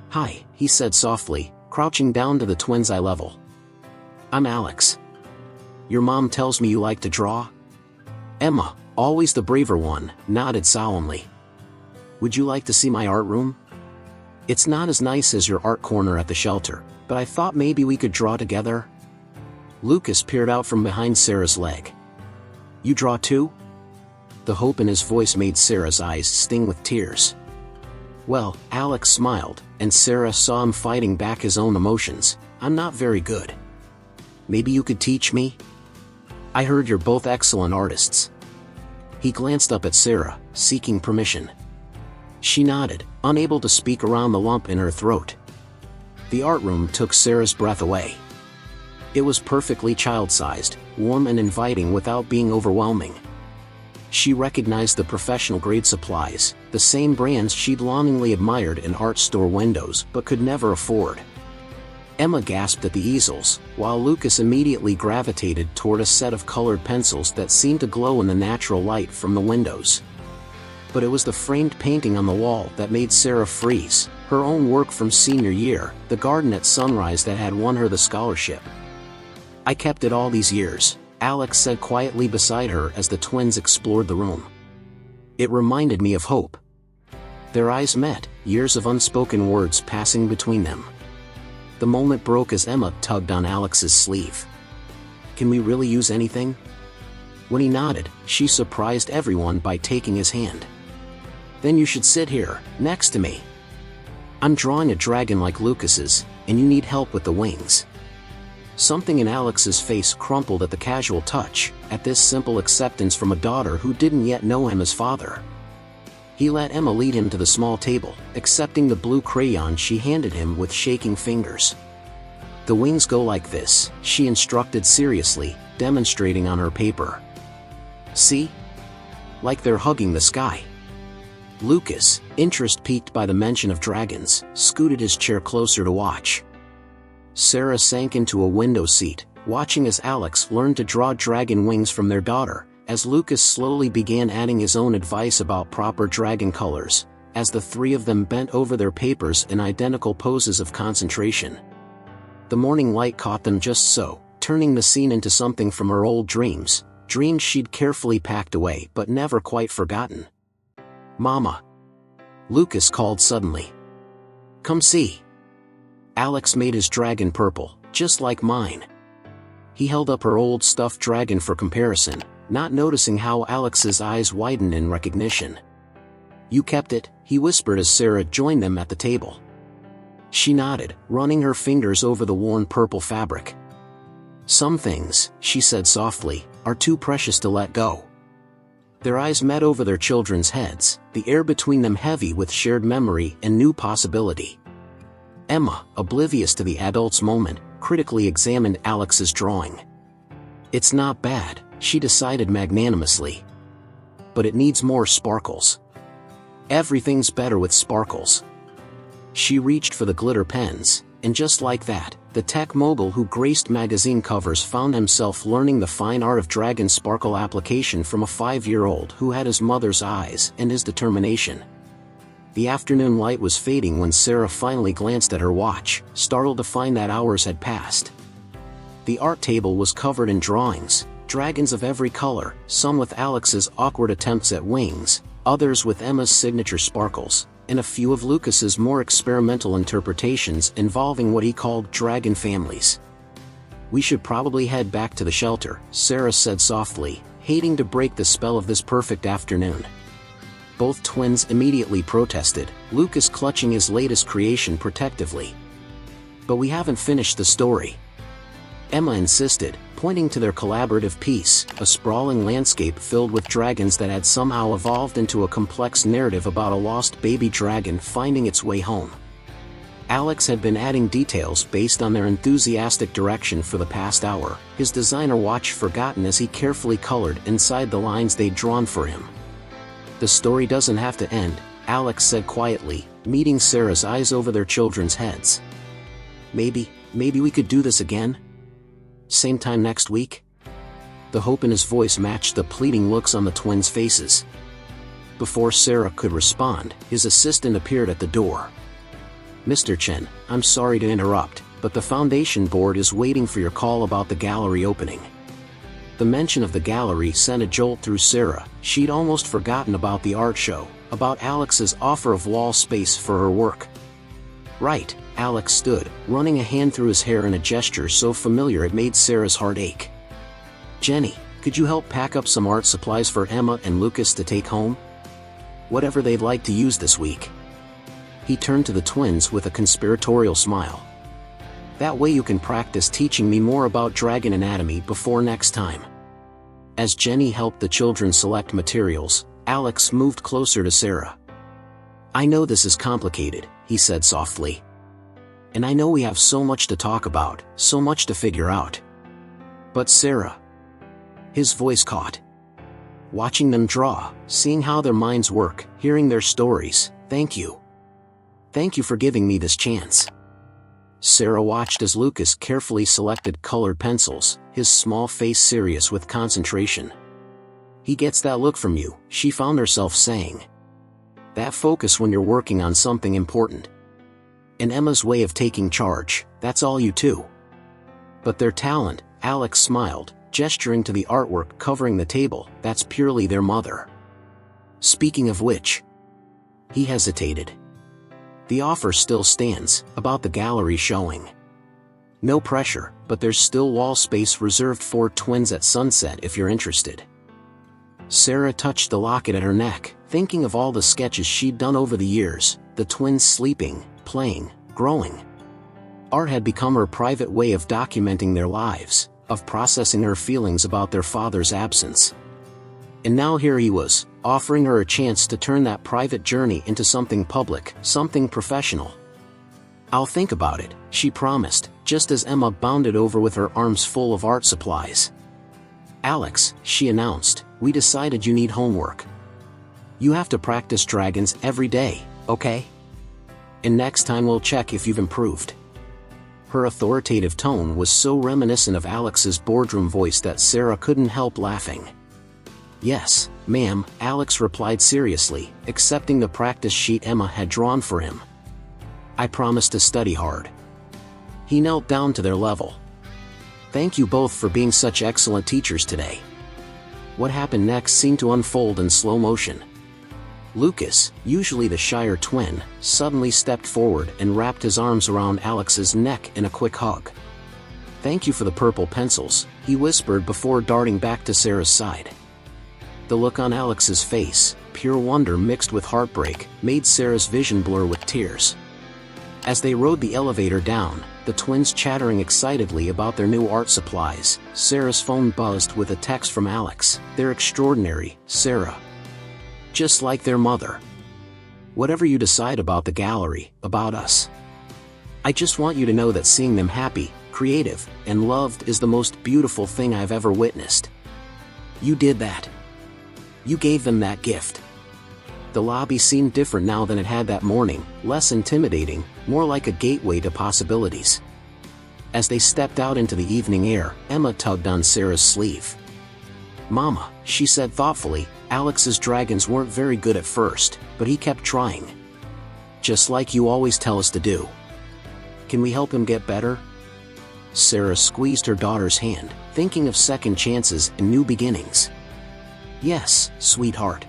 "Hi," he said softly, crouching down to the twins' eye level. "I'm Alex. Your mom tells me you like to draw?" Emma, always the braver one, nodded solemnly. "Would you like to see my art room? It's not as nice as your art corner at the shelter, but I thought maybe we could draw together." Lucas peered out from behind Sarah's leg. "You draw too?" The hope in his voice made Sarah's eyes sting with tears. "Well," Alex smiled, and Sarah saw him fighting back his own emotions. "I'm not very good. Maybe you could teach me? I heard you're both excellent artists." He glanced up at Sarah, seeking permission. She nodded, unable to speak around the lump in her throat. The art room took Sarah's breath away. It was perfectly child-sized, warm and inviting without being overwhelming. She recognized the professional-grade supplies, the same brands she'd longingly admired in art store windows but could never afford. Emma gasped at the easels, while Lucas immediately gravitated toward a set of colored pencils that seemed to glow in the natural light from the windows. But it was the framed painting on the wall that made Sarah freeze, her own work from senior year, the garden at sunrise that had won her the scholarship. "I kept it all these years," Alex said quietly beside her as the twins explored the room. "It reminded me of hope." Their eyes met, years of unspoken words passing between them. The moment broke as Emma tugged on Alex's sleeve. "Can we really use anything?" When he nodded, she surprised everyone by taking his hand. "Then you should sit here, next to me. I'm drawing a dragon like Lucas's, and you need help with the wings." Something in Alex's face crumpled at the casual touch, at this simple acceptance from a daughter who didn't yet know him as father. He let Emma lead him to the small table, accepting the blue crayon she handed him with shaking fingers. "The wings go like this," she instructed seriously, demonstrating on her paper. "See? Like they're hugging the sky." Lucas, interest piqued by the mention of dragons, scooted his chair closer to watch. Sarah sank into a window seat, watching as Alex learned to draw dragon wings from their daughter, as Lucas slowly began adding his own advice about proper dragon colors, as the three of them bent over their papers in identical poses of concentration. The morning light caught them just so, turning the scene into something from her old dreams, dreams she'd carefully packed away but never quite forgotten. "Mama!" Lucas called suddenly. "Come see." Alex made his dragon purple, just like mine. He held up her old stuffed dragon for comparison, not noticing how Alex's eyes widened in recognition. "You kept it," he whispered as Sarah joined them at the table. She nodded, running her fingers over the worn purple fabric. "Some things," she said softly, "are too precious to let go." Their eyes met over their children's heads, the air between them heavy with shared memory and new possibility. Emma, oblivious to the adult's moment, critically examined Alex's drawing. "It's not bad," she decided magnanimously. "But it needs more sparkles. Everything's better with sparkles." She reached for the glitter pens, And just like that, the tech mogul who graced magazine covers found himself learning the fine art of dragon sparkle application from a 5-year-old who had his mother's eyes and his determination. The afternoon light was fading when Sarah finally glanced at her watch, startled to find that hours had passed. The art table was covered in drawings, dragons of every color, some with Alex's awkward attempts at wings, others with Emma's signature sparkles, and a few of Lucas's more experimental interpretations involving what he called dragon families. "We should probably head back to the shelter," Sarah said softly, hating to break the spell of this perfect afternoon. Both twins immediately protested, Lucas clutching his latest creation protectively. "But we haven't finished the story," Emma insisted, pointing to their collaborative piece, a sprawling landscape filled with dragons that had somehow evolved into a complex narrative about a lost baby dragon finding its way home. Alex had been adding details based on their enthusiastic direction for the past hour, his designer watch forgotten as he carefully colored inside the lines they'd drawn for him. "The story doesn't have to end," Alex said quietly, meeting Sarah's eyes over their children's heads. Maybe we could do this again? Same time next week?" The hope in his voice matched the pleading looks on the twins' faces. Before Sarah could respond, his assistant appeared at the door. "Mr. Chen, I'm sorry to interrupt, but the foundation board is waiting for your call about the gallery opening." The mention of the gallery sent a jolt through Sarah. She'd almost forgotten about the art show, about Alex's offer of wall space for her work. "Right," Alex stood, running a hand through his hair in a gesture so familiar it made Sarah's heart ache. "Jenny, could you help pack up some art supplies for Emma and Lucas to take home? Whatever they'd like to use this week." He turned to the twins with a conspiratorial smile. "That way you can practice teaching me more about dragon anatomy before next time." As Jenny helped the children select materials, Alex moved closer to Sarah. "I know this is complicated," he said softly. "And I know we have so much to talk about, so much to figure out. But Sarah..." His voice caught. "Watching them draw, seeing how their minds work, hearing their stories, thank you. Thank you for giving me this chance." Sarah watched as Lucas carefully selected colored pencils, his small face serious with concentration. "He gets that look from you," she found herself saying. "That focus when you're working on something important. And Emma's way of taking charge, that's all you two." "But their talent," Alex smiled, gesturing to the artwork covering the table, "that's purely their mother. Speaking of which..." He hesitated. "The offer still stands, about the gallery showing. No pressure, but there's still wall space reserved for twins at sunset if you're interested." Sarah touched the locket at her neck, thinking of all the sketches she'd done over the years, the twins sleeping, playing, growing. Art had become her private way of documenting their lives, of processing her feelings about their father's absence. And now here he was, offering her a chance to turn that private journey into something public, something professional. "I'll think about it," she promised, just as Emma bounded over with her arms full of art supplies. "Alex," she announced, "we decided you need homework. You have to practice dragons every day, okay? And next time we'll check if you've improved." Her authoritative tone was so reminiscent of Alex's boardroom voice that Sarah couldn't help laughing. "Yes, ma'am," Alex replied seriously, accepting the practice sheet Emma had drawn for him. "I promise to study hard." He knelt down to their level. "Thank you both for being such excellent teachers today." What happened next seemed to unfold in slow motion. Lucas, usually the shyer twin, suddenly stepped forward and wrapped his arms around Alex's neck in a quick hug. "Thank you for the purple pencils," he whispered before darting back to Sarah's side. The look on Alex's face, pure wonder mixed with heartbreak, made Sarah's vision blur with tears. As they rode the elevator down, the twins chattering excitedly about their new art supplies, Sarah's phone buzzed with a text from Alex. "They're extraordinary, Sarah. Just like their mother. Whatever you decide about the gallery, about us. I just want you to know that seeing them happy, creative, and loved is the most beautiful thing I've ever witnessed. You did that. You gave them that gift. The lobby seemed different now than it had that morning, less intimidating, more like a gateway to possibilities. As they stepped out into the evening air, Emma tugged on Sarah's sleeve. "Mama," she said thoughtfully, "Alex's dragons weren't very good at first, but he kept trying. Just like you always tell us to do. Can we help him get better?" Sarah squeezed her daughter's hand, thinking of second chances and new beginnings. "Yes, sweetheart.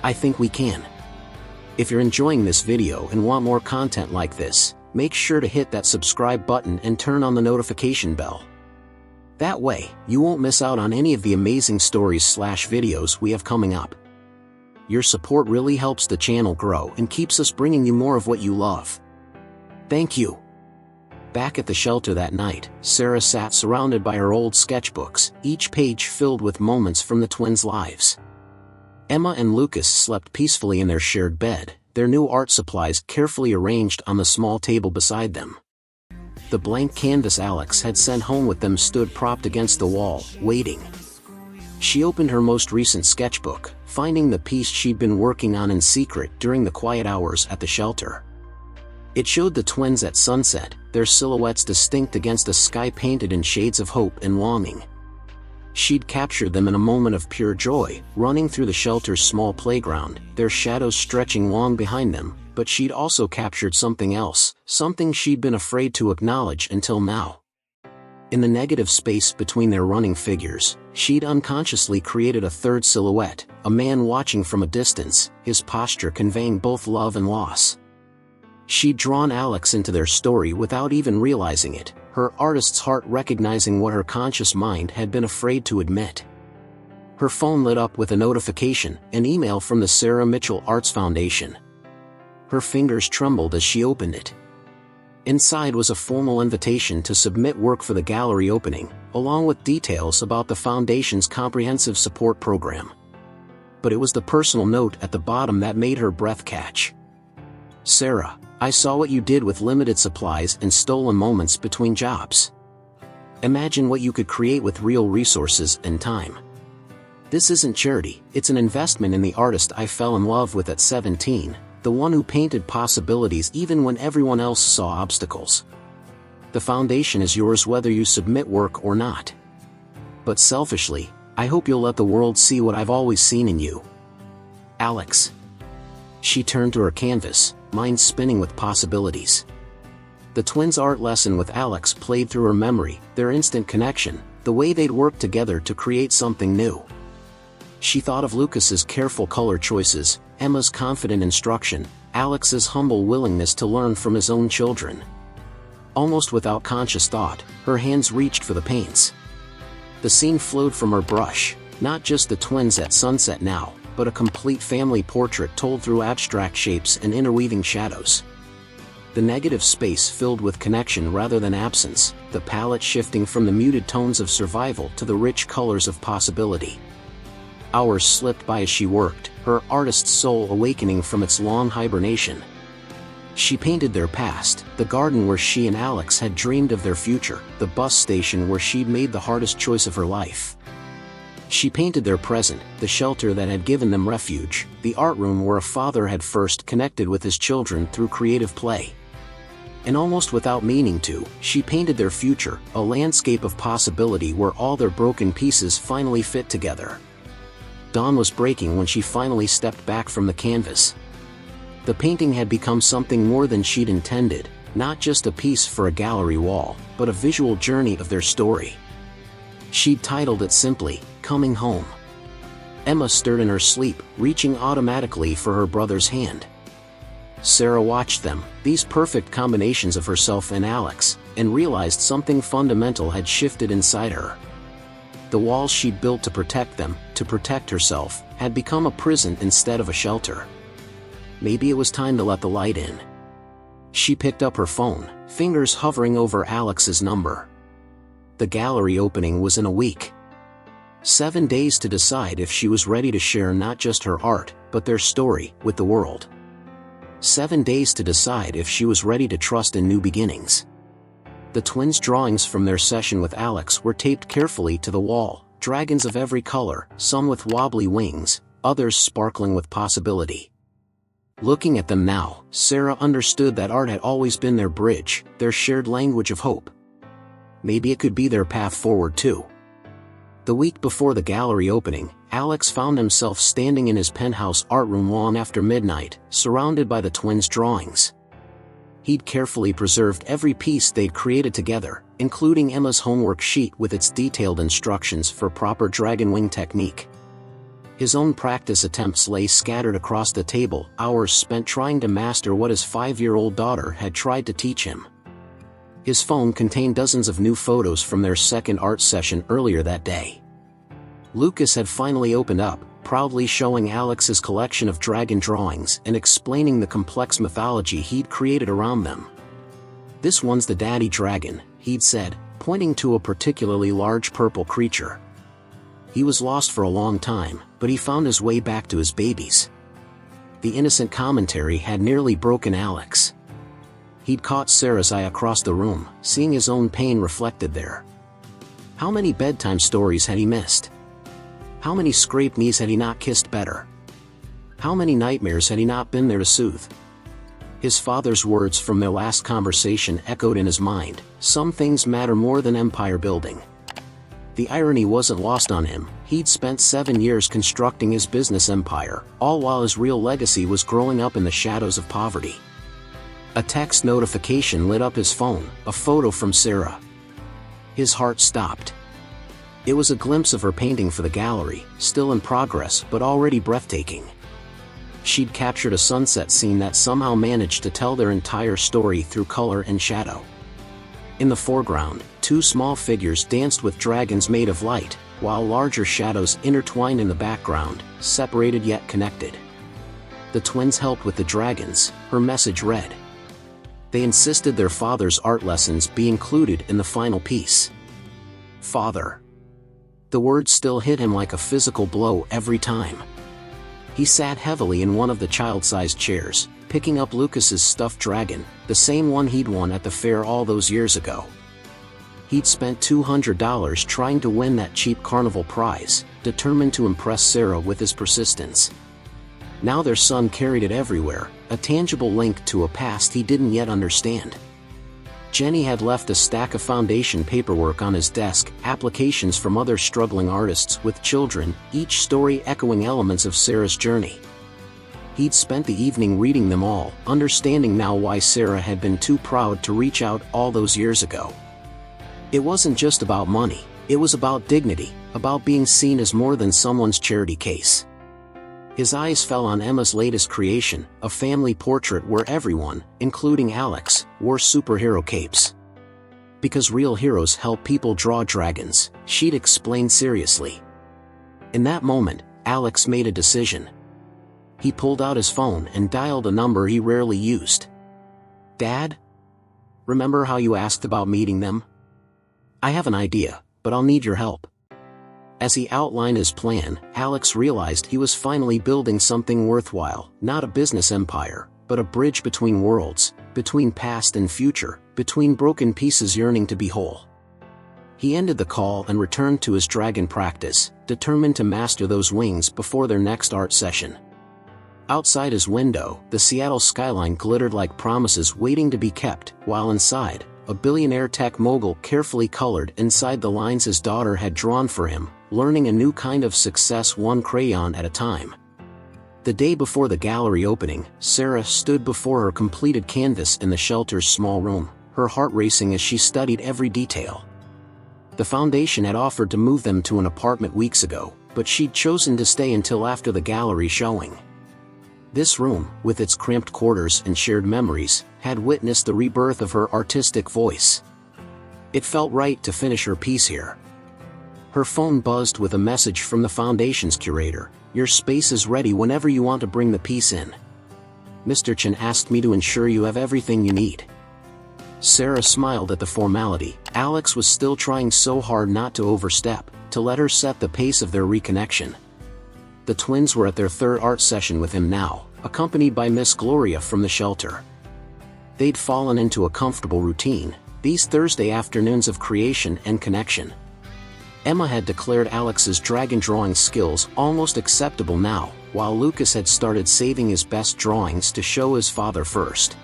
I think we can." If you're enjoying this video and want more content like this, make sure to hit that subscribe button and turn on the notification bell. That way, you won't miss out on any of the amazing stories/videos we have coming up. Your support really helps the channel grow and keeps us bringing you more of what you love. Thank you. Back at the shelter that night, Sarah sat surrounded by her old sketchbooks, each page filled with moments from the twins' lives. Emma and Lucas slept peacefully in their shared bed, their new art supplies carefully arranged on the small table beside them. The blank canvas Alex had sent home with them stood propped against the wall, waiting. She opened her most recent sketchbook, finding the piece she'd been working on in secret during the quiet hours at the shelter. It showed the twins at sunset, their silhouettes distinct against a sky painted in shades of hope and longing. She'd captured them in a moment of pure joy, running through the shelter's small playground, their shadows stretching long behind them, but she'd also captured something else, something she'd been afraid to acknowledge until now. In the negative space between their running figures, she'd unconsciously created a third silhouette, a man watching from a distance, his posture conveying both love and loss. She'd drawn Alex into their story without even realizing it, her artist's heart recognizing what her conscious mind had been afraid to admit. Her phone lit up with a notification, an email from the Sarah Mitchell Arts Foundation. Her fingers trembled as she opened it. Inside was a formal invitation to submit work for the gallery opening, along with details about the foundation's comprehensive support program. But it was the personal note at the bottom that made her breath catch. "Sarah, I saw what you did with limited supplies and stolen moments between jobs. Imagine what you could create with real resources and time. This isn't charity, it's an investment in the artist I fell in love with at 17, the one who painted possibilities even when everyone else saw obstacles. The foundation is yours whether you submit work or not. But selfishly, I hope you'll let the world see what I've always seen in you. Alex." She turned to her canvas, mind spinning with possibilities. The twins' art lesson with Alex played through her memory, their instant connection, the way they'd worked together to create something new. She thought of Lucas's careful color choices, Emma's confident instruction, Alex's humble willingness to learn from his own children. Almost without conscious thought, her hands reached for the paints. The scene flowed from her brush, not just the twins at sunset now, but a complete family portrait told through abstract shapes and interweaving shadows. The negative space filled with connection rather than absence, the palette shifting from the muted tones of survival to the rich colors of possibility. Hours slipped by as she worked, her artist's soul awakening from its long hibernation. She painted their past, the garden where she and Alex had dreamed of their future, the bus station where she'd made the hardest choice of her life. She painted their present, the shelter that had given them refuge, the art room where a father had first connected with his children through creative play. And almost without meaning to, she painted their future, a landscape of possibility where all their broken pieces finally fit together. Dawn was breaking when she finally stepped back from the canvas. The painting had become something more than she'd intended, not just a piece for a gallery wall, but a visual journey of their story. She'd titled it simply, "Coming Home." Emma stirred in her sleep, reaching automatically for her brother's hand. Sarah watched them, these perfect combinations of herself and Alex, and realized something fundamental had shifted inside her. The walls she'd built to protect them, to protect herself, had become a prison instead of a shelter. Maybe it was time to let the light in. She picked up her phone, fingers hovering over Alex's number. The gallery opening was in a week. 7 days to decide if she was ready to share not just her art, but their story, with the world. 7 days to decide if she was ready to trust in new beginnings. The twins' drawings from their session with Alex were taped carefully to the wall, dragons of every color, some with wobbly wings, others sparkling with possibility. Looking at them now, Sarah understood that art had always been their bridge, their shared language of hope. Maybe it could be their path forward too. The week before the gallery opening, Alex found himself standing in his penthouse art room long after midnight, surrounded by the twins' drawings. He'd carefully preserved every piece they'd created together, including Emma's homework sheet with its detailed instructions for proper dragon wing technique. His own practice attempts lay scattered across the table, hours spent trying to master what his 5-year-old daughter had tried to teach him. His phone contained dozens of new photos from their second art session earlier that day. Lucas had finally opened up, proudly showing Alex's collection of dragon drawings and explaining the complex mythology he'd created around them. "This one's the daddy dragon," he'd said, pointing to a particularly large purple creature. He was lost for a long time, but he found his way back to his babies. The innocent commentary had nearly broken Alex. He'd caught Sarah's eye across the room, seeing his own pain reflected there. How many bedtime stories had he missed? How many scraped knees had he not kissed better? How many nightmares had he not been there to soothe? His father's words from their last conversation echoed in his mind, "Some things matter more than empire building." The irony wasn't lost on him. He'd spent 7 years constructing his business empire, all while his real legacy was growing up in the shadows of poverty. A text notification lit up his phone, a photo from Sarah. His heart stopped. It was a glimpse of her painting for the gallery, still in progress but already breathtaking. She'd captured a sunset scene that somehow managed to tell their entire story through color and shadow. In the foreground, 2 small figures danced with dragons made of light, while larger shadows intertwined in the background, separated yet connected. The twins helped with the dragons, her message read. They insisted their father's art lessons be included in the final piece. Father. The word still hit him like a physical blow every time. He sat heavily in one of the child-sized chairs, picking up Lucas's stuffed dragon, the same one he'd won at the fair all those years ago. He'd spent $200 trying to win that cheap carnival prize, determined to impress Sarah with his persistence. Now their son carried it everywhere, a tangible link to a past he didn't yet understand. Jenny had left a stack of foundation paperwork on his desk, applications from other struggling artists with children, each story echoing elements of Sarah's journey. He'd spent the evening reading them all, understanding now why Sarah had been too proud to reach out all those years ago. It wasn't just about money, it was about dignity, about being seen as more than someone's charity case. His eyes fell on Emma's latest creation, a family portrait where everyone, including Alex, wore superhero capes. Because real heroes help people draw dragons, she'd explained seriously. In that moment, Alex made a decision. He pulled out his phone and dialed a number he rarely used. "Dad? Remember how you asked about meeting them? I have an idea, but I'll need your help." As he outlined his plan, Alex realized he was finally building something worthwhile, not a business empire, but a bridge between worlds, between past and future, between broken pieces yearning to be whole. He ended the call and returned to his dragon practice, determined to master those wings before their next art session. Outside his window, the Seattle skyline glittered like promises waiting to be kept, while inside, a billionaire tech mogul carefully colored inside the lines his daughter had drawn for him, learning a new kind of success one crayon at a time. The day before the gallery opening, Sarah stood before her completed canvas in the shelter's small room, her heart racing as she studied every detail. The foundation had offered to move them to an apartment weeks ago, but she'd chosen to stay until after the gallery showing. This room, with its cramped quarters and shared memories, had witnessed the rebirth of her artistic voice. It felt right to finish her piece here. Her phone buzzed with a message from the foundation's curator. "Your space is ready whenever you want to bring the piece in. Mr. Chen asked me to ensure you have everything you need." Sarah smiled at the formality. Alex was still trying so hard not to overstep, to let her set the pace of their reconnection. The twins were at their third art session with him now, accompanied by Miss Gloria from the shelter. They'd fallen into a comfortable routine, these Thursday afternoons of creation and connection. Emma had declared Alex's dragon drawing skills almost acceptable now, while Lucas had started saving his best drawings to show his father first.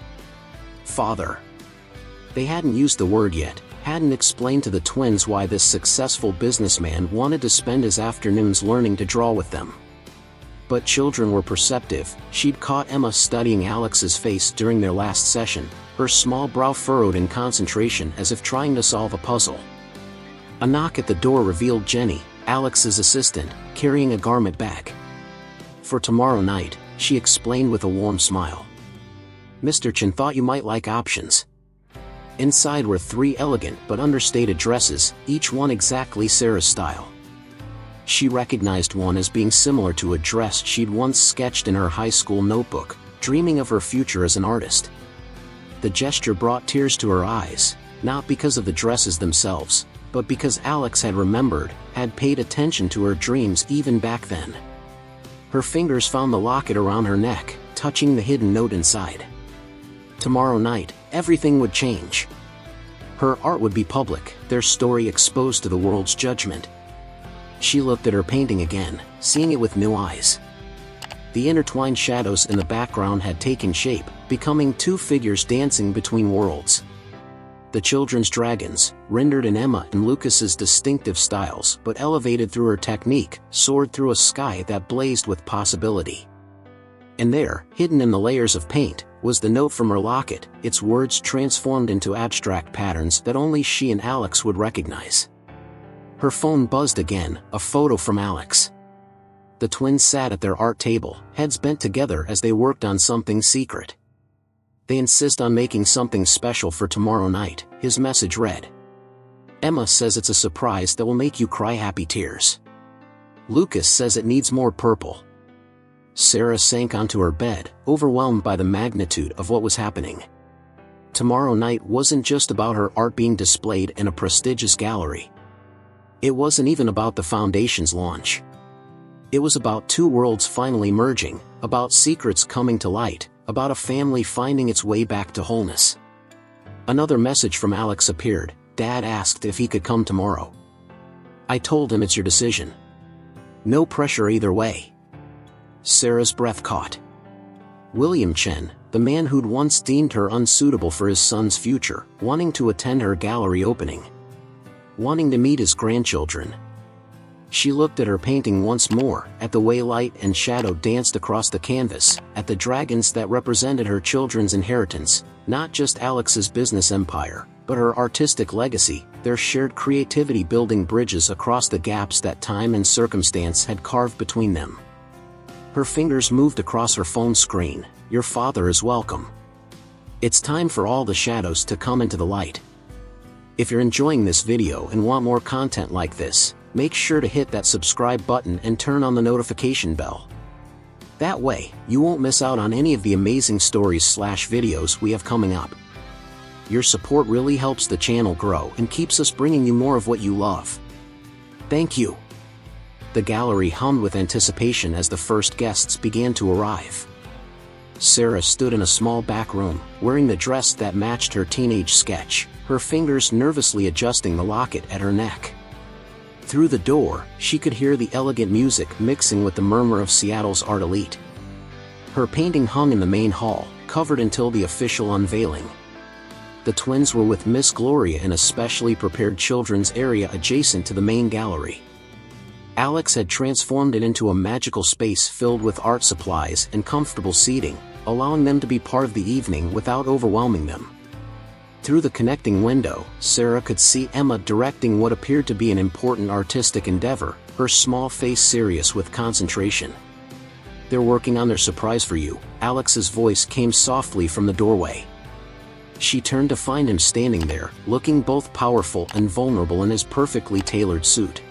Father. They hadn't used the word yet, hadn't explained to the twins why this successful businessman wanted to spend his afternoons learning to draw with them. But children were perceptive. She'd caught Emma studying Alex's face during their last session, her small brow furrowed in concentration as if trying to solve a puzzle. A knock at the door revealed Jenny, Alex's assistant, carrying a garment bag. For tomorrow night, she explained with a warm smile. Mr. Chen thought you might like options. Inside were 3 elegant but understated dresses, each one exactly Sarah's style. She recognized one as being similar to a dress she'd once sketched in her high school notebook, dreaming of her future as an artist. The gesture brought tears to her eyes, not because of the dresses themselves, but because Alex had remembered, had paid attention to her dreams even back then. Her fingers found the locket around her neck, touching the hidden note inside. Tomorrow night, everything would change. Her art would be public, their story exposed to the world's judgment. She looked at her painting again, seeing it with new eyes. The intertwined shadows in the background had taken shape, becoming 2 figures dancing between worlds. The children's dragons, rendered in Emma and Lucas's distinctive styles but elevated through her technique, soared through a sky that blazed with possibility. And there, hidden in the layers of paint, was the note from her locket, its words transformed into abstract patterns that only she and Alex would recognize. Her phone buzzed again, a photo from Alex. The twins sat at their art table, heads bent together as they worked on something secret. They insist on making something special for tomorrow night, his message read. Emma says it's a surprise that will make you cry happy tears. Lucas says it needs more purple. Sarah sank onto her bed, overwhelmed by the magnitude of what was happening. Tomorrow night wasn't just about her art being displayed in a prestigious gallery. It wasn't even about the Foundation's launch. It was about 2 worlds finally merging, about secrets coming to light, about a family finding its way back to wholeness. Another message from Alex appeared. Dad asked if he could come tomorrow. I told him it's your decision. No pressure either way. Sarah's breath caught. William Chen, the man who'd once deemed her unsuitable for his son's future, wanting to attend her gallery opening. Wanting to meet his grandchildren. She looked at her painting once more, at the way light and shadow danced across the canvas, at the dragons that represented her children's inheritance, not just Alex's business empire, but her artistic legacy, their shared creativity building bridges across the gaps that time and circumstance had carved between them. Her fingers moved across her phone screen. Your father is welcome. It's time for all the shadows to come into the light. If you're enjoying this video and want more content like this, make sure to hit that subscribe button and turn on the notification bell. That way, you won't miss out on any of the amazing stories/videos we have coming up. Your support really helps the channel grow and keeps us bringing you more of what you love. Thank you. The gallery hummed with anticipation as the first guests began to arrive. Sarah stood in a small back room, wearing the dress that matched her teenage sketch, her fingers nervously adjusting the locket at her neck. Through the door, she could hear the elegant music mixing with the murmur of Seattle's art elite. Her painting hung in the main hall, covered until the official unveiling. The twins were with Miss Gloria in a specially prepared children's area adjacent to the main gallery. Alex had transformed it into a magical space filled with art supplies and comfortable seating, allowing them to be part of the evening without overwhelming them. Through the connecting window, Sarah could see Emma directing what appeared to be an important artistic endeavor, her small face serious with concentration. They're working on their surprise for you, Alex's voice came softly from the doorway. She turned to find him standing there, looking both powerful and vulnerable in his perfectly tailored suit.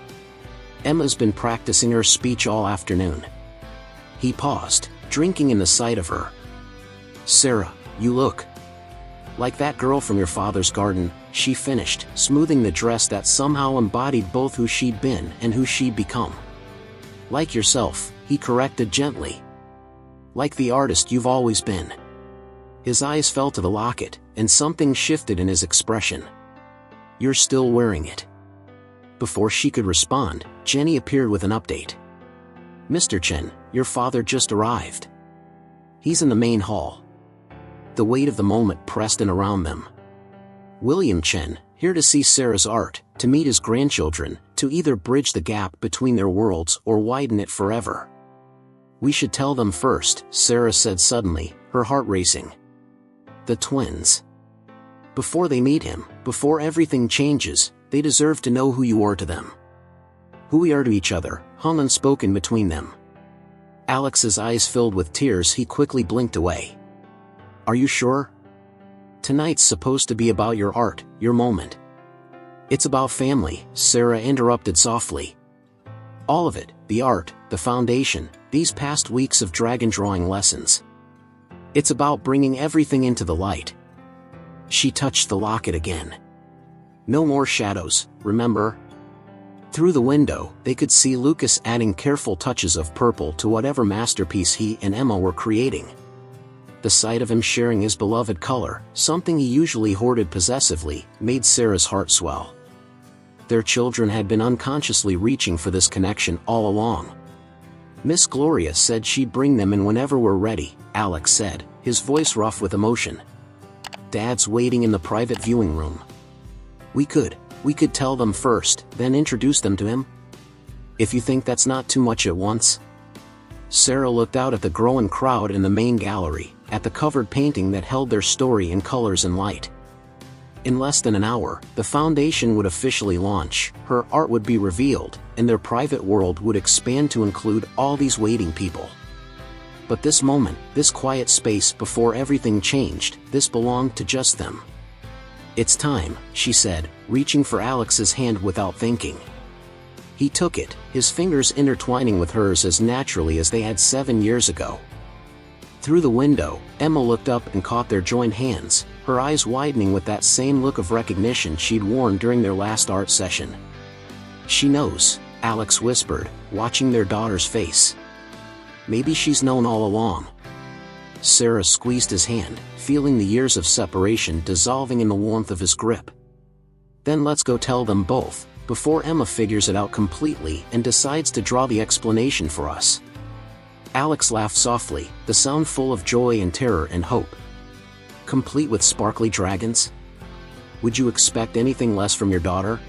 Emma's been practicing her speech all afternoon. He paused, drinking in the sight of her. Sarah, you look like that girl from your father's garden, she finished, smoothing the dress that somehow embodied both who she'd been and who she'd become. Like yourself, he corrected gently. Like the artist you've always been. His eyes fell to the locket, and something shifted in his expression. You're still wearing it. Before she could respond, Jenny appeared with an update. "Mr. Chen, your father just arrived. He's in the main hall." The weight of the moment pressed in around them. William Chen, here to see Sarah's art, to meet his grandchildren, to either bridge the gap between their worlds or widen it forever. "We should tell them first," Sarah said suddenly, her heart racing. "The twins. Before they meet him, before everything changes, they deserve to know who you are to them. Who we are to each other," hung unspoken between them. Alex's eyes filled with tears. He quickly blinked away. "Are you sure? Tonight's supposed to be about your art, your moment." "It's about family," Sarah interrupted softly. "All of it, the art, the foundation, these past weeks of dragon drawing lessons. It's about bringing everything into the light." She touched the locket again. "No more shadows, remember?" Through the window, they could see Lucas adding careful touches of purple to whatever masterpiece he and Emma were creating. The sight of him sharing his beloved color, something he usually hoarded possessively, made Sarah's heart swell. Their children had been unconsciously reaching for this connection all along. "Miss Gloria said she'd bring them in whenever we're ready," Alex said, his voice rough with emotion. "Dad's waiting in the private viewing room. We could tell them first, then introduce them to him? If you think that's not too much at once?" Sarah looked out at the growing crowd in the main gallery, at the covered painting that held their story in colors and light. In less than an hour, the foundation would officially launch, her art would be revealed, and their private world would expand to include all these waiting people. But this moment, this quiet space before everything changed, this belonged to just them. "It's time," she said, reaching for Alex's hand without thinking. He took it, his fingers intertwining with hers as naturally as they had 7 years ago. Through the window, Emma looked up and caught their joined hands, her eyes widening with that same look of recognition she'd worn during their last art session. "She knows," Alex whispered, watching their daughter's face. "Maybe she's known all along." Sarah squeezed his hand, feeling the years of separation dissolving in the warmth of his grip. "Then let's go tell them both, before Emma figures it out completely and decides to draw the explanation for us." Alex laughed softly, the sound full of joy and terror and hope. "Complete with sparkly dragons? Would you expect anything less from your daughter?"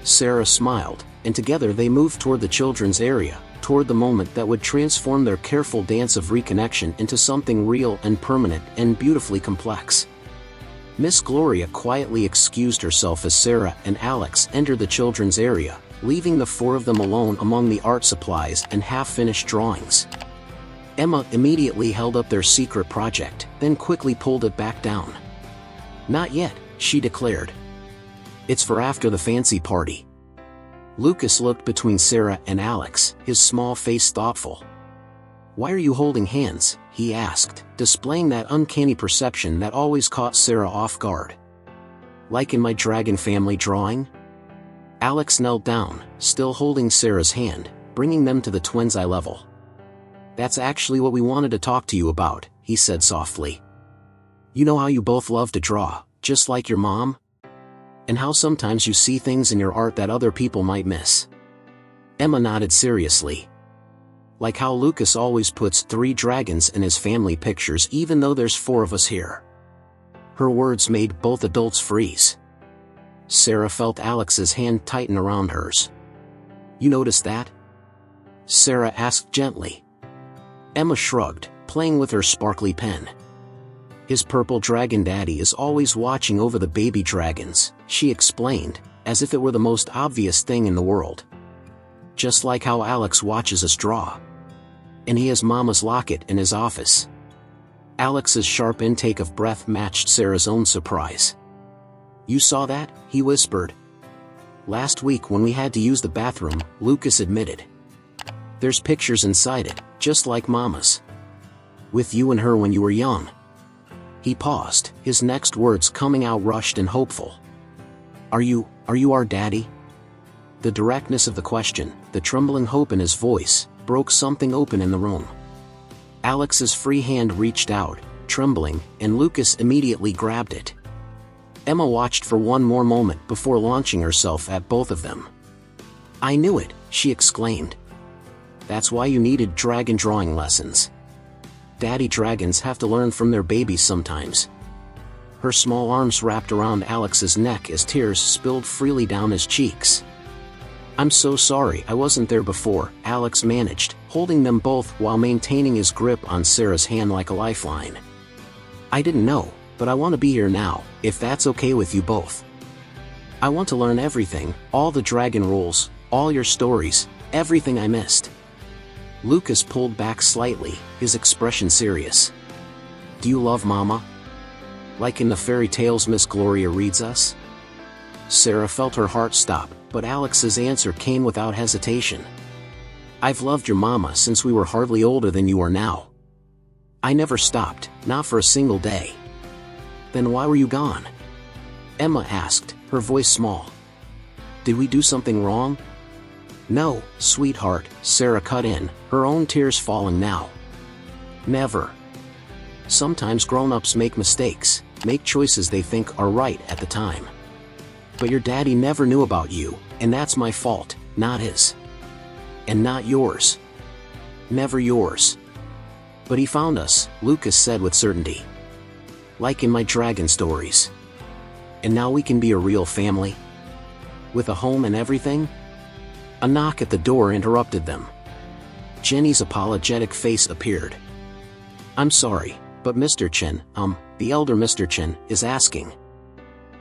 Sarah smiled, and together they moved toward the children's area, toward the moment that would transform their careful dance of reconnection into something real and permanent and beautifully complex. Miss Gloria quietly excused herself as Sarah and Alex entered the children's area, leaving the four of them alone among the art supplies and half-finished drawings. Emma immediately held up their secret project, then quickly pulled it back down. "Not yet," she declared. "It's for after the fancy party." Lucas looked between Sarah and Alex, his small face thoughtful. "Why are you holding hands?" he asked, displaying that uncanny perception that always caught Sarah off guard. "Like in my dragon family drawing?" Alex knelt down, still holding Sarah's hand, bringing them to the twins' eye level. "That's actually what we wanted to talk to you about," he said softly. "You know how you both love to draw, just like your mom? And how sometimes you see things in your art that other people might miss." Emma nodded seriously. "Like how Lucas always puts 3 dragons in his family pictures even though there's 4 of us here." Her words made both adults freeze. Sarah felt Alex's hand tighten around hers. "You noticed that?" Sarah asked gently. Emma shrugged, playing with her sparkly pen. "His purple dragon daddy is always watching over the baby dragons," she explained, as if it were the most obvious thing in the world. "Just like how Alex watches us draw. And he has Mama's locket in his office." Alex's sharp intake of breath matched Sarah's own surprise. "You saw that?" he whispered. "Last week when we had to use the bathroom," Lucas admitted. "There's pictures inside it, just like Mama's. With you and her when you were young." He paused, his next words coming out rushed and hopeful. Are you our daddy?" The directness of the question, the trembling hope in his voice, broke something open in the room. Alex's free hand reached out, trembling, and Lucas immediately grabbed it. Emma watched for one more moment before launching herself at both of them. I knew it, she exclaimed. That's why you needed dragon drawing lessons. Daddy dragons have to learn from their babies sometimes. Her small arms wrapped around Alex's neck as tears spilled freely down his cheeks. I'm so sorry I wasn't there before, Alex managed, holding them both while maintaining his grip on Sarah's hand like a lifeline. I didn't know, but I want to be here now, if that's okay with you both. I want to learn everything, all the dragon rules, all your stories, everything I missed. Lucas pulled back slightly, his expression serious. Do you love Mama? Like in the fairy tales Miss Gloria reads us? Sarah felt her heart stop, but Alex's answer came without hesitation. I've loved your Mama since we were hardly older than you are now. I never stopped, not for a single day. Then why were you gone? Emma asked, her voice small. Did we do something wrong? No, sweetheart, Sarah cut in, her own tears falling now. Never. Sometimes grown-ups make mistakes, make choices they think are right at the time. But your daddy never knew about you, and that's my fault, not his. And not yours. Never yours. But he found us, Lucas said with certainty. Like in my dragon stories. And now we can be a real family? With a home and everything? A knock at the door interrupted them. Jenny's apologetic face appeared. I'm sorry, but Mr. Chen, the elder Mr. Chen, is asking.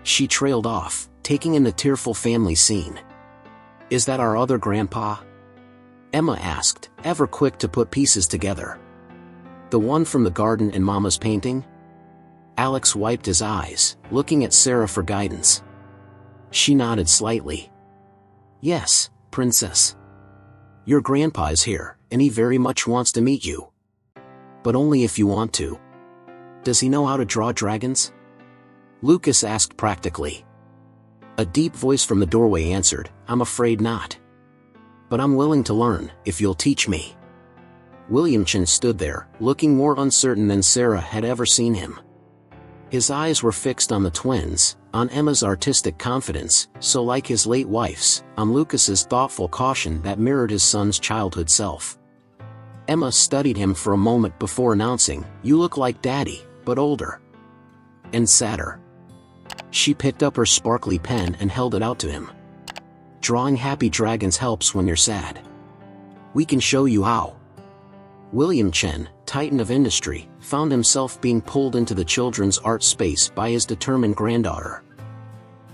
She trailed off, taking in the tearful family scene. Is that our other grandpa? Emma asked, ever quick to put pieces together. The one from the garden and Mama's painting? Alex wiped his eyes, looking at Sarah for guidance. She nodded slightly. Yes, Princess. Your grandpa is here, and he very much wants to meet you. But only if you want to. Does he know how to draw dragons? Lucas asked practically. A deep voice from the doorway answered, I'm afraid not. But I'm willing to learn, if you'll teach me. William Chen stood there, looking more uncertain than Sarah had ever seen him. His eyes were fixed on the twins, on Emma's artistic confidence, so like his late wife's, on Lucas's thoughtful caution that mirrored his son's childhood self. Emma studied him for a moment before announcing, You look like Daddy, but older. And sadder. She picked up her sparkly pen and held it out to him. Drawing happy dragons helps when you're sad. We can show you how. William Chen, titan of industry, found himself being pulled into the children's art space by his determined granddaughter.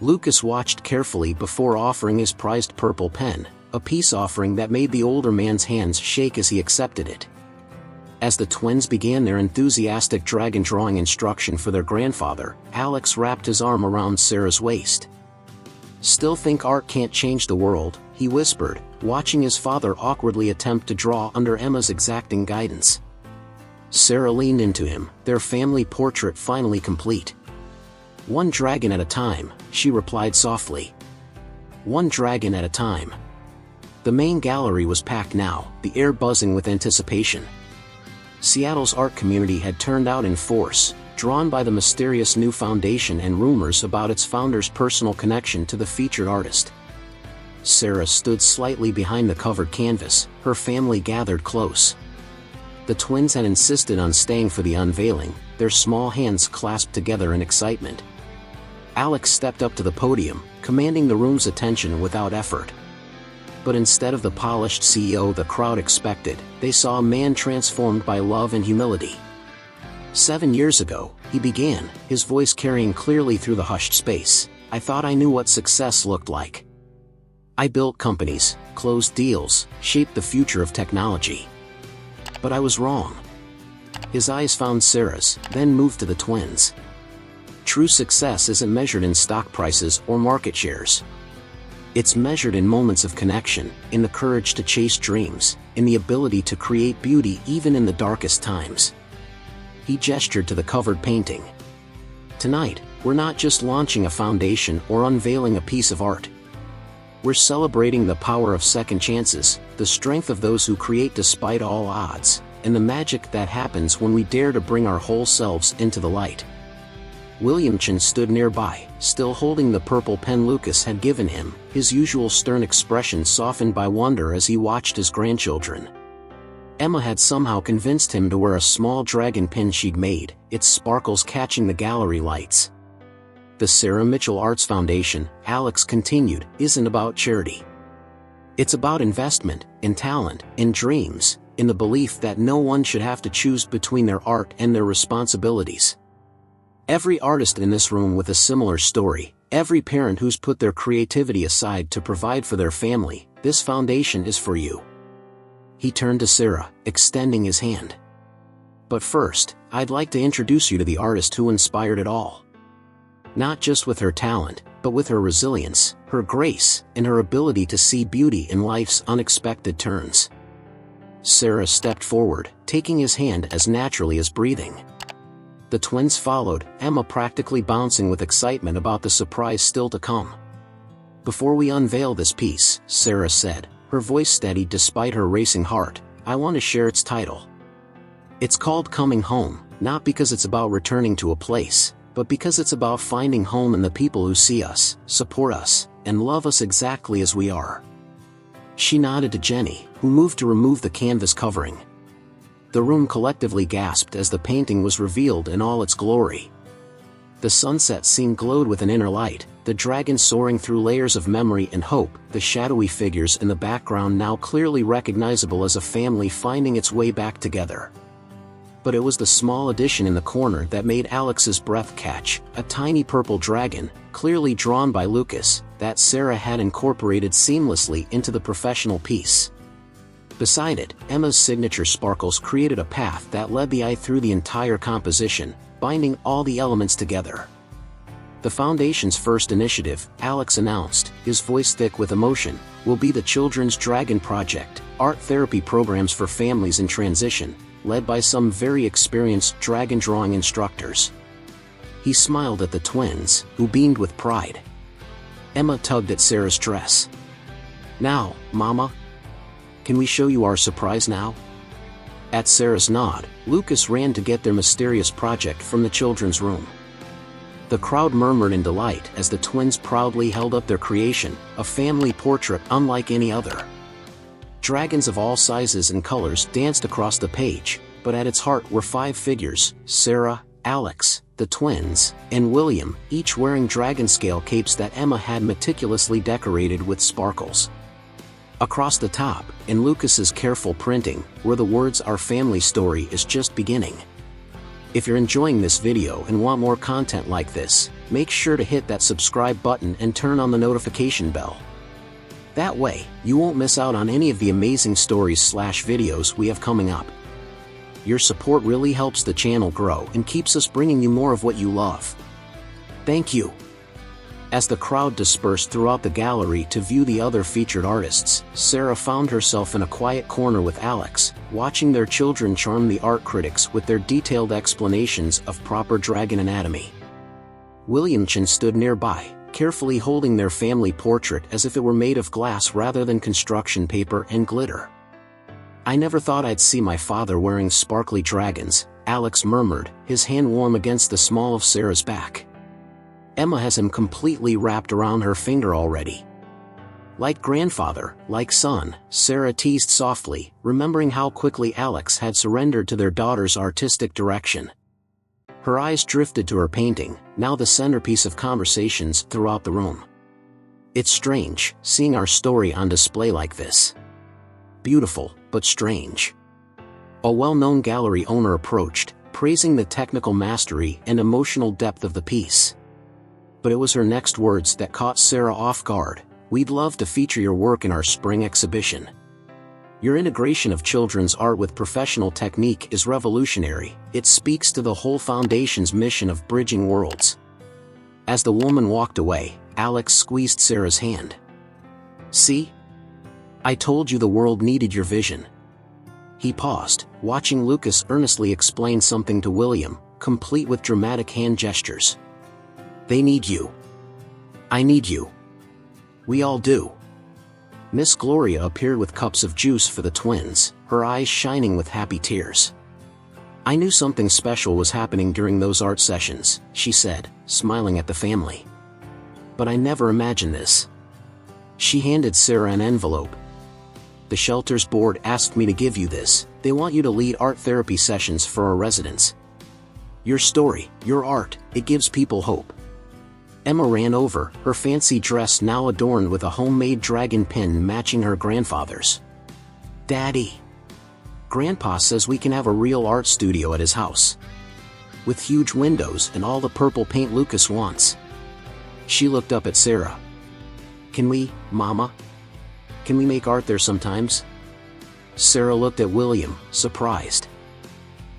Lucas watched carefully before offering his prized purple pen, a peace offering that made the older man's hands shake as he accepted it. As the twins began their enthusiastic dragon drawing instruction for their grandfather, Alex wrapped his arm around Sarah's waist. Still think art can't change the world, he whispered, watching his father awkwardly attempt to draw under Emma's exacting guidance. Sarah leaned into him, their family portrait finally complete. One dragon at a time, she replied softly. One dragon at a time. The main gallery was packed now, the air buzzing with anticipation. Seattle's art community had turned out in force, drawn by the mysterious new foundation and rumors about its founder's personal connection to the featured artist. Sarah stood slightly behind the covered canvas, her family gathered close. The twins had insisted on staying for the unveiling, their small hands clasped together in excitement. Alex stepped up to the podium, commanding the room's attention without effort. But instead of the polished CEO the crowd expected, they saw a man transformed by love and humility. 7 years ago, he began, his voice carrying clearly through the hushed space. I thought I knew what success looked like. I built companies, closed deals, shaped the future of technology. But I was wrong. His eyes found Sarah's, then moved to the twins. True success isn't measured in stock prices or market shares. It's measured in moments of connection, in the courage to chase dreams, in the ability to create beauty even in the darkest times. He gestured to the covered painting. Tonight, we're not just launching a foundation or unveiling a piece of art. We're celebrating the power of second chances, the strength of those who create despite all odds, and the magic that happens when we dare to bring our whole selves into the light. William stood nearby, still holding the purple pen Lucas had given him, his usual stern expression softened by wonder as he watched his grandchildren. Emma had somehow convinced him to wear a small dragon pin she'd made, its sparkles catching the gallery lights. The Sarah Mitchell Arts Foundation, Alex continued, isn't about charity. It's about investment, in talent, in dreams, in the belief that no one should have to choose between their art and their responsibilities. Every artist in this room with a similar story, every parent who's put their creativity aside to provide for their family, this foundation is for you. He turned to Sarah, extending his hand. But first, I'd like to introduce you to the artist who inspired it all. Not just with her talent, but with her resilience, her grace, and her ability to see beauty in life's unexpected turns. Sarah stepped forward, taking his hand as naturally as breathing. The twins followed, Emma practically bouncing with excitement about the surprise still to come. Before we unveil this piece, Sarah said, her voice steady despite her racing heart, I want to share its title. It's called Coming Home, not because it's about returning to a place, but because it's about finding home in the people who see us, support us, and love us exactly as we are. She nodded to Jenny, who moved to remove the canvas covering. The room collectively gasped as the painting was revealed in all its glory. The sunset scene glowed with an inner light, the dragon soaring through layers of memory and hope, the shadowy figures in the background now clearly recognizable as a family finding its way back together. But it was the small addition in the corner that made Alex's breath catch, a tiny purple dragon, clearly drawn by Lucas, that Sarah had incorporated seamlessly into the professional piece. Beside it, Emma's signature sparkles created a path that led the eye through the entire composition, binding all the elements together. The Foundation's first initiative, Alex announced, his voice thick with emotion, will be the Children's Dragon Project, art therapy programs for families in transition, led by some very experienced dragon drawing instructors. He smiled at the twins, who beamed with pride. Emma tugged at Sarah's dress. Now, Mama? Can we show you our surprise now? At Sarah's nod, Lucas ran to get their mysterious project from the children's room. The crowd murmured in delight as the twins proudly held up their creation, a family portrait unlike any other. Dragons of all sizes and colors danced across the page, but at its heart were 5 figures, Sarah, Alex, the twins, and William, each wearing dragon scale capes that Emma had meticulously decorated with sparkles. Across the top, in Lucas's careful printing, were the words "Our family story is just beginning." If you're enjoying this video and want more content like this, make sure to hit that subscribe button and turn on the notification bell. That way, you won't miss out on any of the amazing stories/videos we have coming up. Your support really helps the channel grow and keeps us bringing you more of what you love. Thank you. As the crowd dispersed throughout the gallery to view the other featured artists, Sarah found herself in a quiet corner with Alex, watching their children charm the art critics with their detailed explanations of proper dragon anatomy. William stood nearby, carefully holding their family portrait as if it were made of glass rather than construction paper and glitter. I never thought I'd see my father wearing sparkly dragons, Alex murmured, his hand warm against the small of Sarah's back. Emma has him completely wrapped around her finger already. Like grandfather, like son, Sarah teased softly, remembering how quickly Alex had surrendered to their daughter's artistic direction. Her eyes drifted to her painting, now the centerpiece of conversations throughout the room. It's strange, seeing our story on display like this. Beautiful, but strange. A well-known gallery owner approached, praising the technical mastery and emotional depth of the piece. But it was her next words that caught Sarah off guard. We'd love to feature your work in our spring exhibition. Your integration of children's art with professional technique is revolutionary. It speaks to the whole Foundation's mission of bridging worlds. As the woman walked away, Alex squeezed Sarah's hand. See? I told you the world needed your vision. He paused, watching Lucas earnestly explain something to William, complete with dramatic hand gestures. They need you. I need you. We all do. Miss Gloria appeared with cups of juice for the twins, her eyes shining with happy tears. I knew something special was happening during those art sessions, she said, smiling at the family. But I never imagined this. She handed Sarah an envelope. The shelter's board asked me to give you this. They want you to lead art therapy sessions for our residents. Your story, your art, it gives people hope. Emma ran over, her fancy dress now adorned with a homemade dragon pin matching her grandfather's. Daddy. Grandpa says we can have a real art studio at his house. With huge windows and all the purple paint Lucas wants. She looked up at Sarah. Can we, Mama? Can we make art there sometimes? Sarah looked at William, surprised.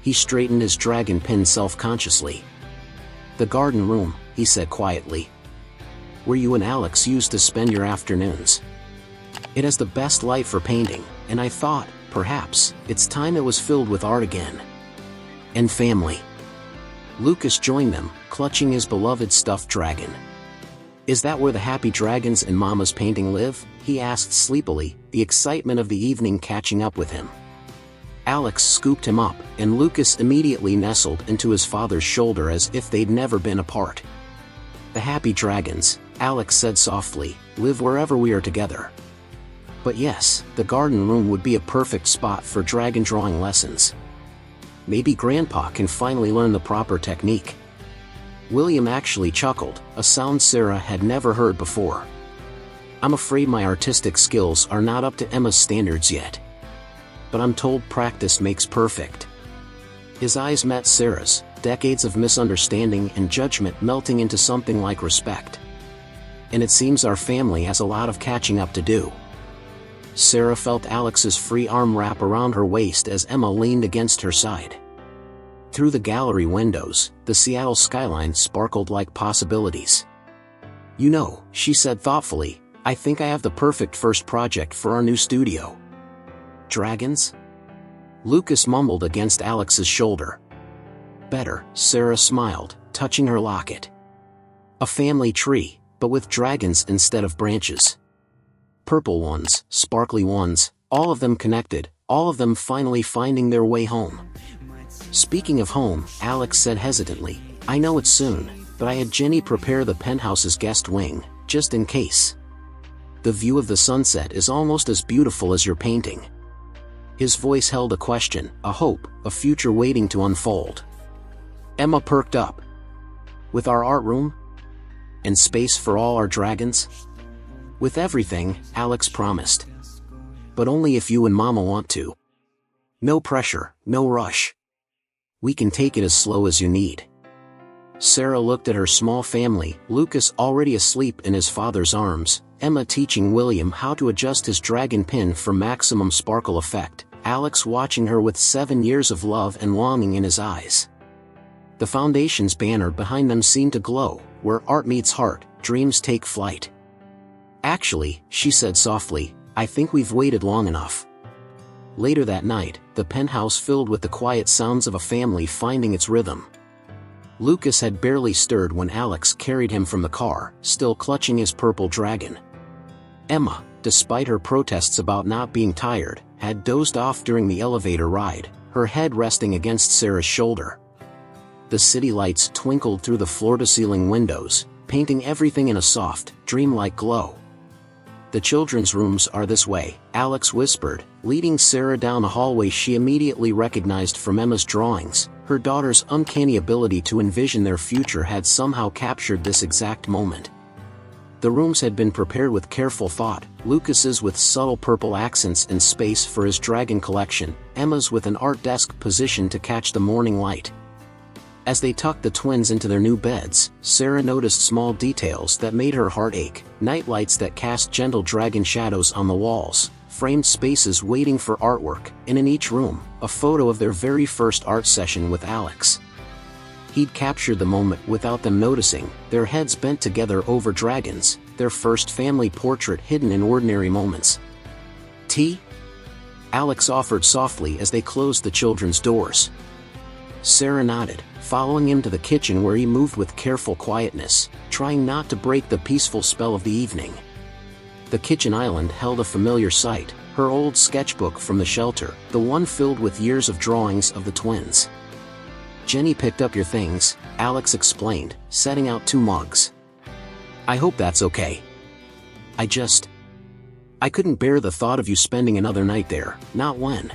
He straightened his dragon pin self-consciously. The garden room, he said quietly. Where you and Alex used to spend your afternoons. It has the best light for painting, and I thought, perhaps, it's time it was filled with art again. And family. Lucas joined them, clutching his beloved stuffed dragon. Is that where the happy dragons in Mama's painting live? He asked sleepily, the excitement of the evening catching up with him. Alex scooped him up, and Lucas immediately nestled into his father's shoulder as if they'd never been apart. The happy dragons, Alex said softly, live wherever we are together. But yes, the garden room would be a perfect spot for dragon drawing lessons. Maybe Grandpa can finally learn the proper technique. William actually chuckled, a sound Sarah had never heard before. I'm afraid my artistic skills are not up to Emma's standards yet. But I'm told practice makes perfect. His eyes met Sarah's, decades of misunderstanding and judgment melting into something like respect. And it seems our family has a lot of catching up to do. Sarah felt Alex's free arm wrap around her waist as Emma leaned against her side. Through the gallery windows, the Seattle skyline sparkled like possibilities. You know, she said thoughtfully, I think I have the perfect first project for our new studio. Dragons? Lucas mumbled against Alex's shoulder. Better, Sarah smiled, touching her locket. A family tree, but with dragons instead of branches. Purple ones, sparkly ones, all of them connected, all of them finally finding their way home. Speaking of home, Alex said hesitantly, I know it's soon, but I had Jenny prepare the penthouse's guest wing, just in case. The view of the sunset is almost as beautiful as your painting. His voice held a question, a hope, a future waiting to unfold. Emma perked up. With our art room? And space for all our dragons? With everything, Alex promised. But only if you and Mama want to. No pressure, no rush. We can take it as slow as you need. Sarah looked at her small family, Lucas already asleep in his father's arms, Emma teaching William how to adjust his dragon pin for maximum sparkle effect, Alex watching her with 7 years of love and longing in his eyes. The Foundation's banner behind them seemed to glow, where art meets heart, dreams take flight. Actually, she said softly, I think we've waited long enough. Later that night, the penthouse filled with the quiet sounds of a family finding its rhythm. Lucas had barely stirred when Alex carried him from the car, still clutching his purple dragon. Emma, despite her protests about not being tired, had dozed off during the elevator ride, her head resting against Sarah's shoulder. The city lights twinkled through the floor-to-ceiling windows, painting everything in a soft, dreamlike glow. The children's rooms are this way, Alex whispered, leading Sarah down a hallway she immediately recognized from Emma's drawings. Her daughter's uncanny ability to envision their future had somehow captured this exact moment. The rooms had been prepared with careful thought, Lucas's with subtle purple accents and space for his dragon collection, Emma's with an art desk positioned to catch the morning light. As they tucked the twins into their new beds, Sarah noticed small details that made her heart ache, nightlights that cast gentle dragon shadows on the walls, framed spaces waiting for artwork, and in each room, a photo of their very first art session with Alex. He'd captured the moment without them noticing, their heads bent together over dragons, their first family portrait hidden in ordinary moments. Tea? Alex offered softly as they closed the children's doors. Sarah nodded, following him to the kitchen where he moved with careful quietness, trying not to break the peaceful spell of the evening. The kitchen island held a familiar sight, her old sketchbook from the shelter, the one filled with years of drawings of the twins. Jenny picked up your things, Alex explained, setting out 2 mugs. I hope that's okay. I couldn't bear the thought of you spending another night there, not when.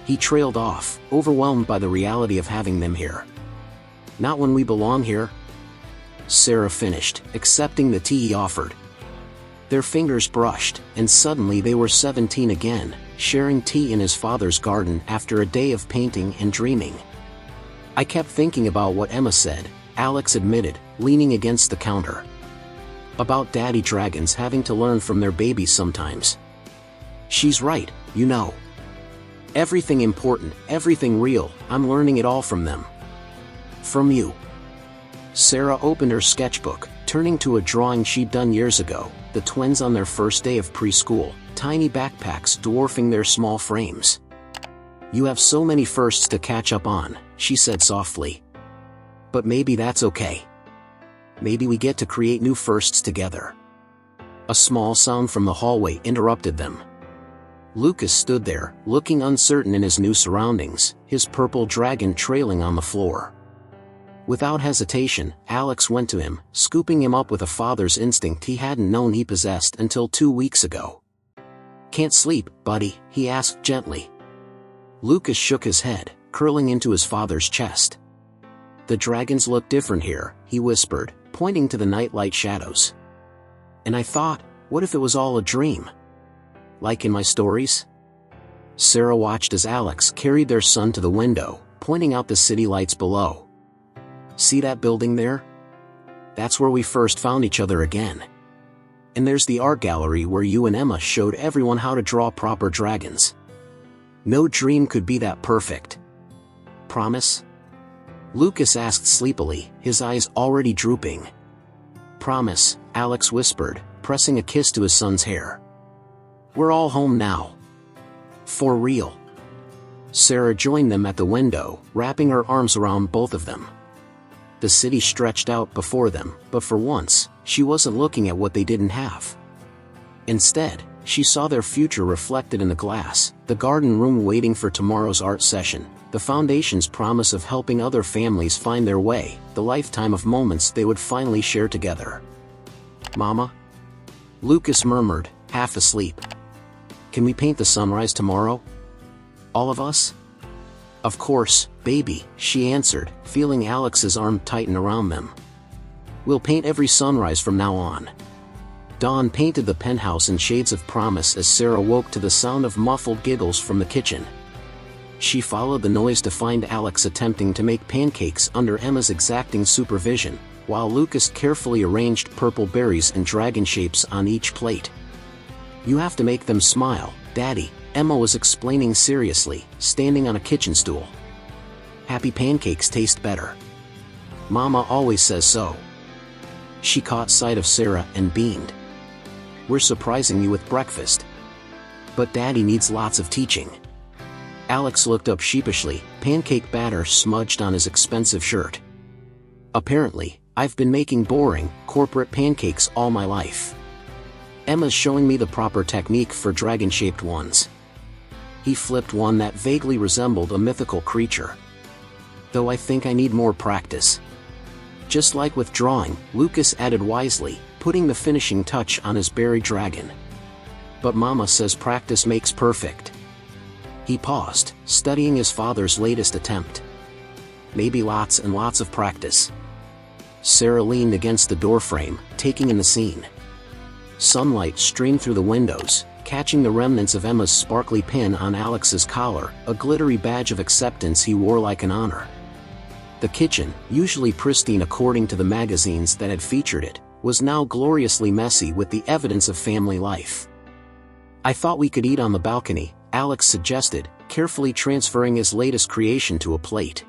He trailed off, overwhelmed by the reality of having them here. Not when we belong here. Sarah finished, accepting the tea he offered. Their fingers brushed, and suddenly they were 17 again, sharing tea in his father's garden after a day of painting and dreaming. I kept thinking about what Emma said, Alex admitted, leaning against the counter. About daddy dragons having to learn from their babies sometimes. She's right, you know. Everything important, everything real, I'm learning it all from them. From you. Sarah opened her sketchbook, turning to a drawing she'd done years ago, the twins on their first day of preschool, tiny backpacks dwarfing their small frames. You have so many firsts to catch up on, she said softly. But maybe that's okay. Maybe we get to create new firsts together. A small sound from the hallway interrupted them. Lucas stood there, looking uncertain in his new surroundings, his purple dragon trailing on the floor. Without hesitation, Alex went to him, scooping him up with a father's instinct he hadn't known he possessed until 2 weeks ago. Can't sleep, buddy? He asked gently. Lucas shook his head, curling into his father's chest. The dragons look different here, he whispered, pointing to the nightlight shadows. And I thought, what if it was all a dream? Like in my stories? Sarah watched as Alex carried their son to the window, pointing out the city lights below. See that building there? That's where we first found each other again. And there's the art gallery where you and Emma showed everyone how to draw proper dragons. No dream could be that perfect. Promise? Lucas asked sleepily, his eyes already drooping. Promise, Alex whispered, pressing a kiss to his son's hair. We're all home now. For real. Sarah joined them at the window, wrapping her arms around both of them. The city stretched out before them, but for once, she wasn't looking at what they didn't have. Instead, she saw their future reflected in the glass, the garden room waiting for tomorrow's art session, the foundation's promise of helping other families find their way, the lifetime of moments they would finally share together. Mama? Lucas murmured, half asleep. Can we paint the sunrise tomorrow? All of us? Of course, baby, she answered, feeling Alex's arm tighten around them. We'll paint every sunrise from now on. Dawn painted the penthouse in shades of promise as Sarah woke to the sound of muffled giggles from the kitchen. She followed the noise to find Alex attempting to make pancakes under Emma's exacting supervision, while Lucas carefully arranged purple berries and dragon shapes on each plate. You have to make them smile, Daddy, Emma was explaining seriously, standing on a kitchen stool. Happy pancakes taste better. Mama always says so. She caught sight of Sarah and beamed. We're surprising you with breakfast. But Daddy needs lots of teaching. Alex looked up sheepishly, pancake batter smudged on his expensive shirt. Apparently, I've been making boring, corporate pancakes all my life. Emma's showing me the proper technique for dragon-shaped ones. He flipped one that vaguely resembled a mythical creature. Though I think I need more practice. Just like with drawing, Lucas added wisely, putting the finishing touch on his berry dragon. But Mama says practice makes perfect. He paused, studying his father's latest attempt. Maybe lots and lots of practice. Sarah leaned against the doorframe, taking in the scene. Sunlight streamed through the windows, catching the remnants of Emma's sparkly pin on Alex's collar, a glittery badge of acceptance he wore like an honor. The kitchen, usually pristine according to the magazines that had featured it, was now gloriously messy with the evidence of family life. I thought we could eat on the balcony, Alex suggested, carefully transferring his latest creation to a plate.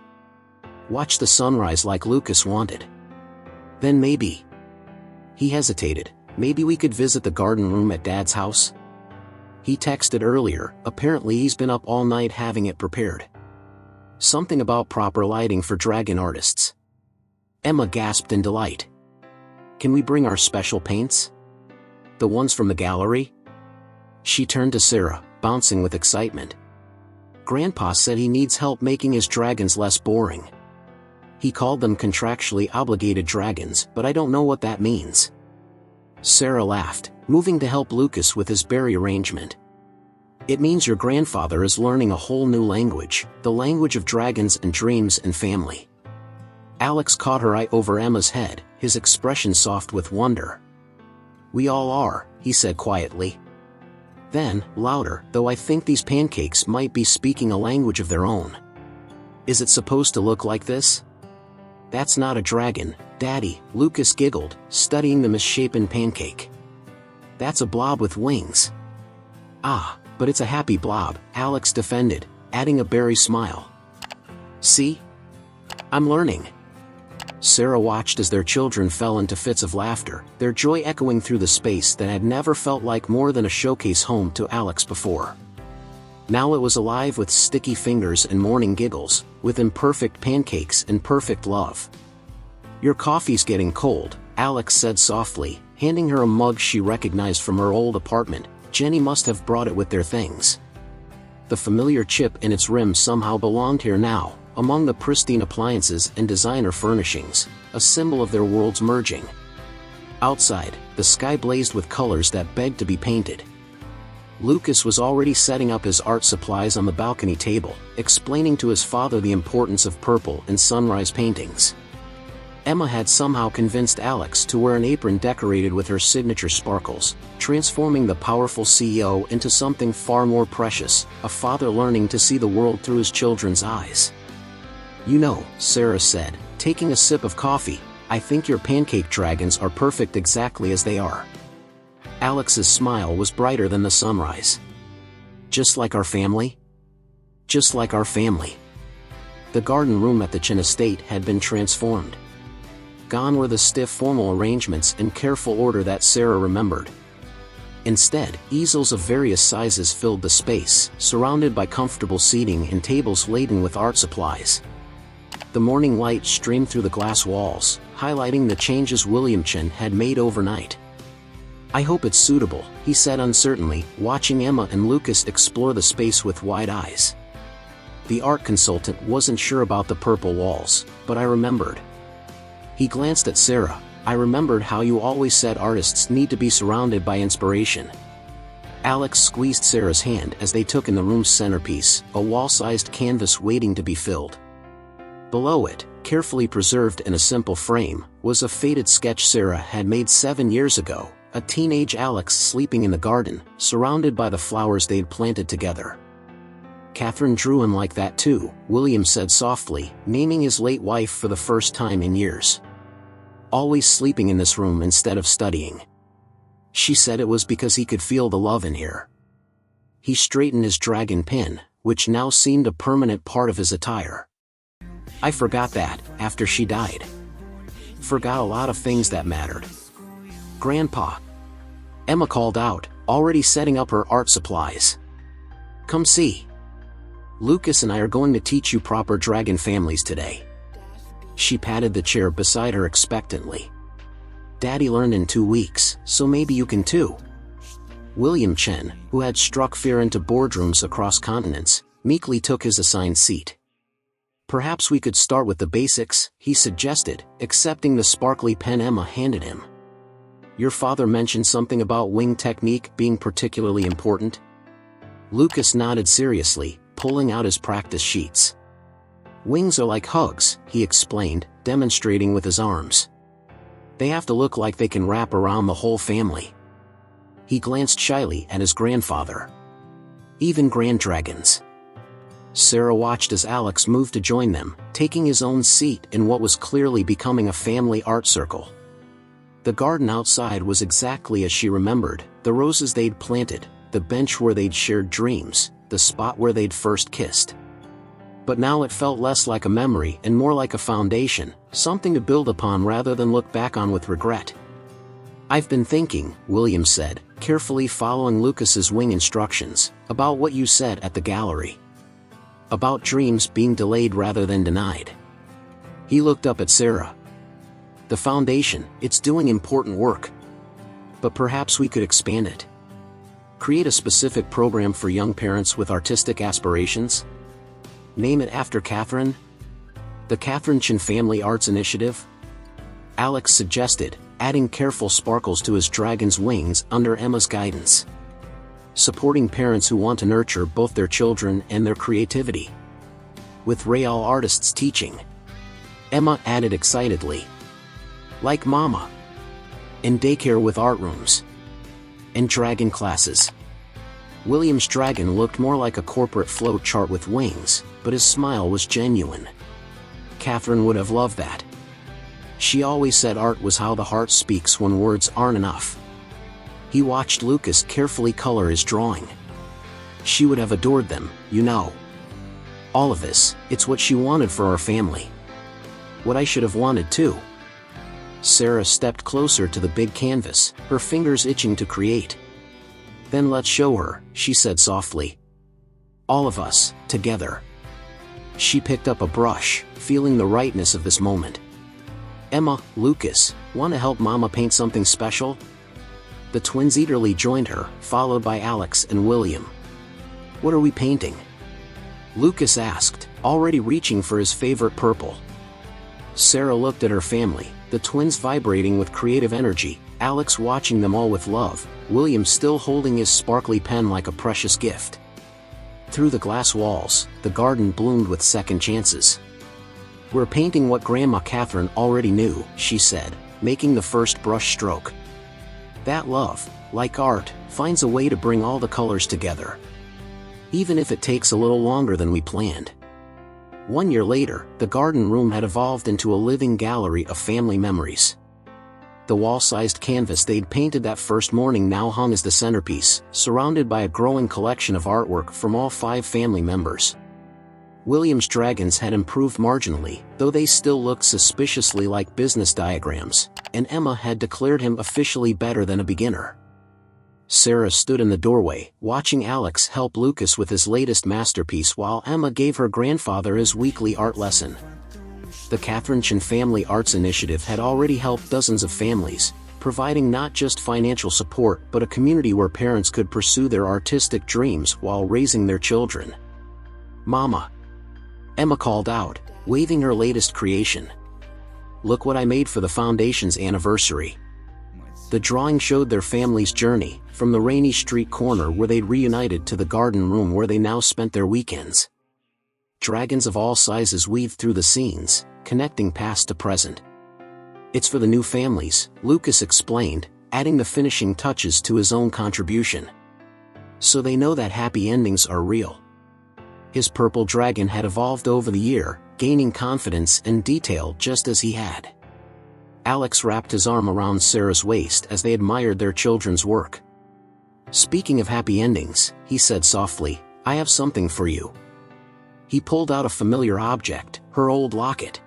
Watch the sunrise like Lucas wanted. Then maybe. He hesitated, maybe we could visit the garden room at Dad's house? He texted earlier, apparently he's been up all night having it prepared. Something about proper lighting for dragon artists. Emma gasped in delight. Can we bring our special paints? The ones from the gallery? She turned to Sarah, bouncing with excitement. Grandpa said he needs help making his dragons less boring. He called them contractually obligated dragons, but I don't know what that means. Sarah laughed, moving to help Lucas with his berry arrangement. It means your grandfather is learning a whole new language, the language of dragons and dreams and family. Alex caught her eye over Emma's head, his expression soft with wonder. We all are, he said quietly. Then, louder, though I think these pancakes might be speaking a language of their own. Is it supposed to look like this? That's not a dragon, Daddy, Lucas giggled, studying the misshapen pancake. That's a blob with wings. Ah, but it's a happy blob, Alex defended, adding a berry smile. See? I'm learning. Sarah watched as their children fell into fits of laughter, their joy echoing through the space that had never felt like more than a showcase home to Alex before. Now it was alive with sticky fingers and morning giggles, with imperfect pancakes and perfect love. Your coffee's getting cold, Alex said softly, handing her a mug she recognized from her old apartment. Jenny must have brought it with their things. The familiar chip in its rim somehow belonged here now, among the pristine appliances and designer furnishings, a symbol of their worlds merging. Outside, the sky blazed with colors that begged to be painted. Lucas was already setting up his art supplies on the balcony table, explaining to his father the importance of purple and sunrise paintings. Emma had somehow convinced Alex to wear an apron decorated with her signature sparkles, transforming the powerful CEO into something far more precious, a father learning to see the world through his children's eyes. You know, Sarah said, taking a sip of coffee, I think your pancake dragons are perfect exactly as they are. Alex's smile was brighter than the sunrise. Just like our family? Just like our family. The garden room at the Chin estate had been transformed. Gone were the stiff formal arrangements and careful order that Sarah remembered. Instead, easels of various sizes filled the space, surrounded by comfortable seating and tables laden with art supplies. The morning light streamed through the glass walls, highlighting the changes William Chin had made overnight. I hope it's suitable, he said uncertainly, watching Emma and Lucas explore the space with wide eyes. The art consultant wasn't sure about the purple walls, but I remembered. He glanced at Sarah. I remembered how you always said artists need to be surrounded by inspiration. Alex squeezed Sarah's hand as they took in the room's centerpiece, a wall-sized canvas waiting to be filled. Below it, carefully preserved in a simple frame, was a faded sketch Sarah had made 7 years ago, a teenage Alex sleeping in the garden, surrounded by the flowers they'd planted together. Catherine drew him like that too, William said softly, naming his late wife for the first time in years. Always sleeping in this room instead of studying. She said it was because he could feel the love in here. He straightened his dragon pin, which now seemed a permanent part of his attire. I forgot that, after she died. Forgot a lot of things that mattered. Grandpa. Emma called out, already setting up her art supplies. Come see. Lucas and I are going to teach you proper dragon families today. She patted the chair beside her expectantly. Daddy learned in 2 weeks, so maybe you can too. William Chen, who had struck fear into boardrooms across continents, meekly took his assigned seat. Perhaps we could start with the basics, he suggested, accepting the sparkly pen Emma handed him. Your father mentioned something about wing technique being particularly important. Lucas nodded seriously, pulling out his practice sheets. Wings are like hugs, he explained, demonstrating with his arms. They have to look like they can wrap around the whole family. He glanced shyly at his grandfather. Even grand dragons. Sarah watched as Alex moved to join them, taking his own seat in what was clearly becoming a family art circle. The garden outside was exactly as she remembered, the roses they'd planted, the bench where they'd shared dreams, the spot where they'd first kissed. But now it felt less like a memory and more like a foundation, something to build upon rather than look back on with regret. I've been thinking, William said, carefully following Lucas's wing instructions, about what you said at the gallery. About dreams being delayed rather than denied. He looked up at Sarah. The foundation, it's doing important work. But perhaps we could expand it. Create a specific program for young parents with artistic aspirations? Name it after Catherine? The Catherine Chin Family Arts Initiative? Alex suggested, adding careful sparkles to his dragon's wings under Emma's guidance. Supporting parents who want to nurture both their children and their creativity. With real artists teaching. Emma added excitedly. Like Mama. And daycare with art rooms. And dragon classes. William's dragon looked more like a corporate float chart with wings, but his smile was genuine. Catherine would have loved that. She always said art was how the heart speaks when words aren't enough. He watched Lucas carefully color his drawing. She would have adored them, you know. All of this, it's what she wanted for our family. What I should have wanted too. Sarah stepped closer to the big canvas, her fingers itching to create. Then let's show her, she said softly. All of us, together. She picked up a brush, feeling the rightness of this moment. Emma, Lucas, want to help Mama paint something special? The twins eagerly joined her, followed by Alex and William. What are we painting? Lucas asked, already reaching for his favorite purple. Sarah looked at her family, the twins vibrating with creative energy, Alex watching them all with love, William still holding his sparkly pen like a precious gift. Through the glass walls, the garden bloomed with second chances. We're painting what Grandma Catherine already knew, she said, making the first brush stroke. That love, like art, finds a way to bring all the colors together. Even if it takes a little longer than we planned. 1 year later, the garden room had evolved into a living gallery of family memories. The wall-sized canvas they'd painted that first morning now hung as the centerpiece, surrounded by a growing collection of artwork from all 5 family members. William's dragons had improved marginally, though they still looked suspiciously like business diagrams, and Emma had declared him officially better than a beginner. Sarah stood in the doorway, watching Alex help Lucas with his latest masterpiece while Emma gave her grandfather his weekly art lesson. The Catherine Chin Family Arts Initiative had already helped dozens of families, providing not just financial support but a community where parents could pursue their artistic dreams while raising their children. Mama! Emma called out, waving her latest creation. Look what I made for the foundation's anniversary. The drawing showed their family's journey, from the rainy street corner where they'd reunited to the garden room where they now spent their weekends. Dragons of all sizes weaved through the scenes, connecting past to present. It's for the new families, Lucas explained, adding the finishing touches to his own contribution. So they know that happy endings are real. His purple dragon had evolved over the year, gaining confidence and detail just as he had. Alex wrapped his arm around Sarah's waist as they admired their children's work. Speaking of happy endings, he said softly, I have something for you. He pulled out a familiar object, her old locket.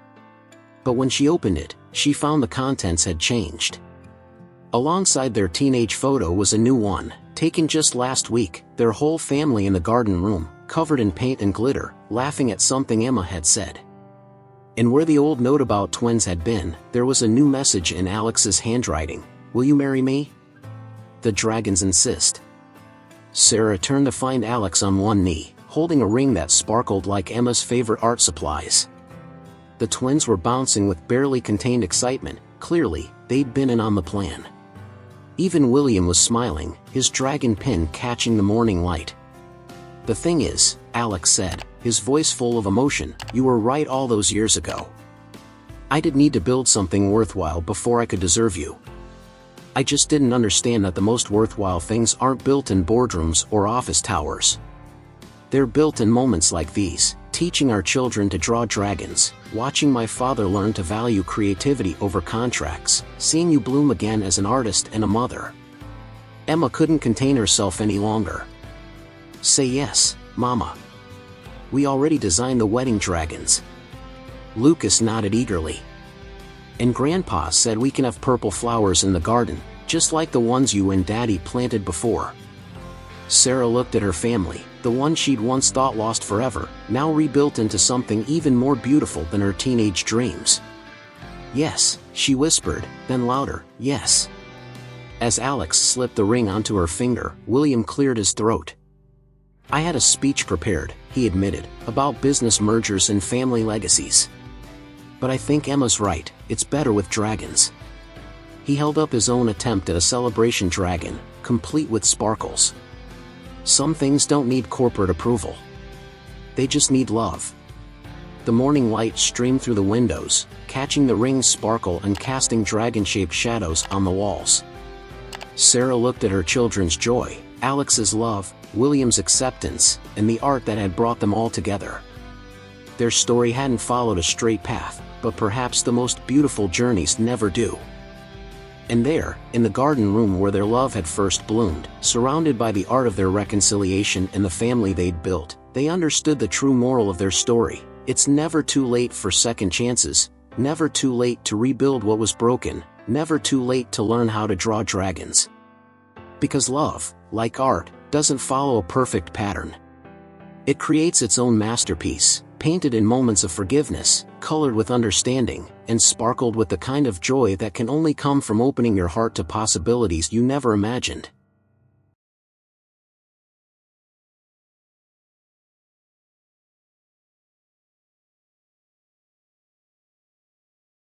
But when she opened it, she found the contents had changed. Alongside their teenage photo was a new one, taken just last week, their whole family in the garden room, covered in paint and glitter, laughing at something Emma had said. And where the old note about twins had been, there was a new message in Alex's handwriting. Will you marry me? The dragons insist. Sarah turned to find Alex on one knee, holding a ring that sparkled like Emma's favorite art supplies. The twins were bouncing with barely contained excitement, clearly, they'd been in on the plan. Even William was smiling, his dragon pin catching the morning light. The thing is, Alex said, his voice full of emotion, you were right all those years ago. I did need to build something worthwhile before I could deserve you. I just didn't understand that the most worthwhile things aren't built in boardrooms or office towers. They're built in moments like these, teaching our children to draw dragons, watching my father learn to value creativity over contracts, seeing you bloom again as an artist and a mother. Emma couldn't contain herself any longer. Say yes, Mama. We already designed the wedding dragons. Lucas nodded eagerly. And Grandpa said we can have purple flowers in the garden, just like the ones you and Daddy planted before. Sarah looked at her family, the one she'd once thought lost forever, now rebuilt into something even more beautiful than her teenage dreams. Yes, she whispered, then louder, yes. As Alex slipped the ring onto her finger, William cleared his throat. I had a speech prepared, he admitted, about business mergers and family legacies. But I think Emma's right, it's better with dragons. He held up his own attempt at a celebration dragon, complete with sparkles. Some things don't need corporate approval. They just need love. The morning light streamed through the windows, catching the rings sparkle and casting dragon-shaped shadows on the walls. Sarah looked at her children's joy, Alex's love, William's acceptance, and the art that had brought them all together. Their story hadn't followed a straight path, but perhaps the most beautiful journeys never do. And there, in the garden room where their love had first bloomed, surrounded by the art of their reconciliation and the family they'd built, they understood the true moral of their story. It's never too late for second chances, never too late to rebuild what was broken, never too late to learn how to draw dragons. Because love, like art, doesn't follow a perfect pattern. It creates its own masterpiece, painted in moments of forgiveness, colored with understanding, and sparkled with the kind of joy that can only come from opening your heart to possibilities you never imagined.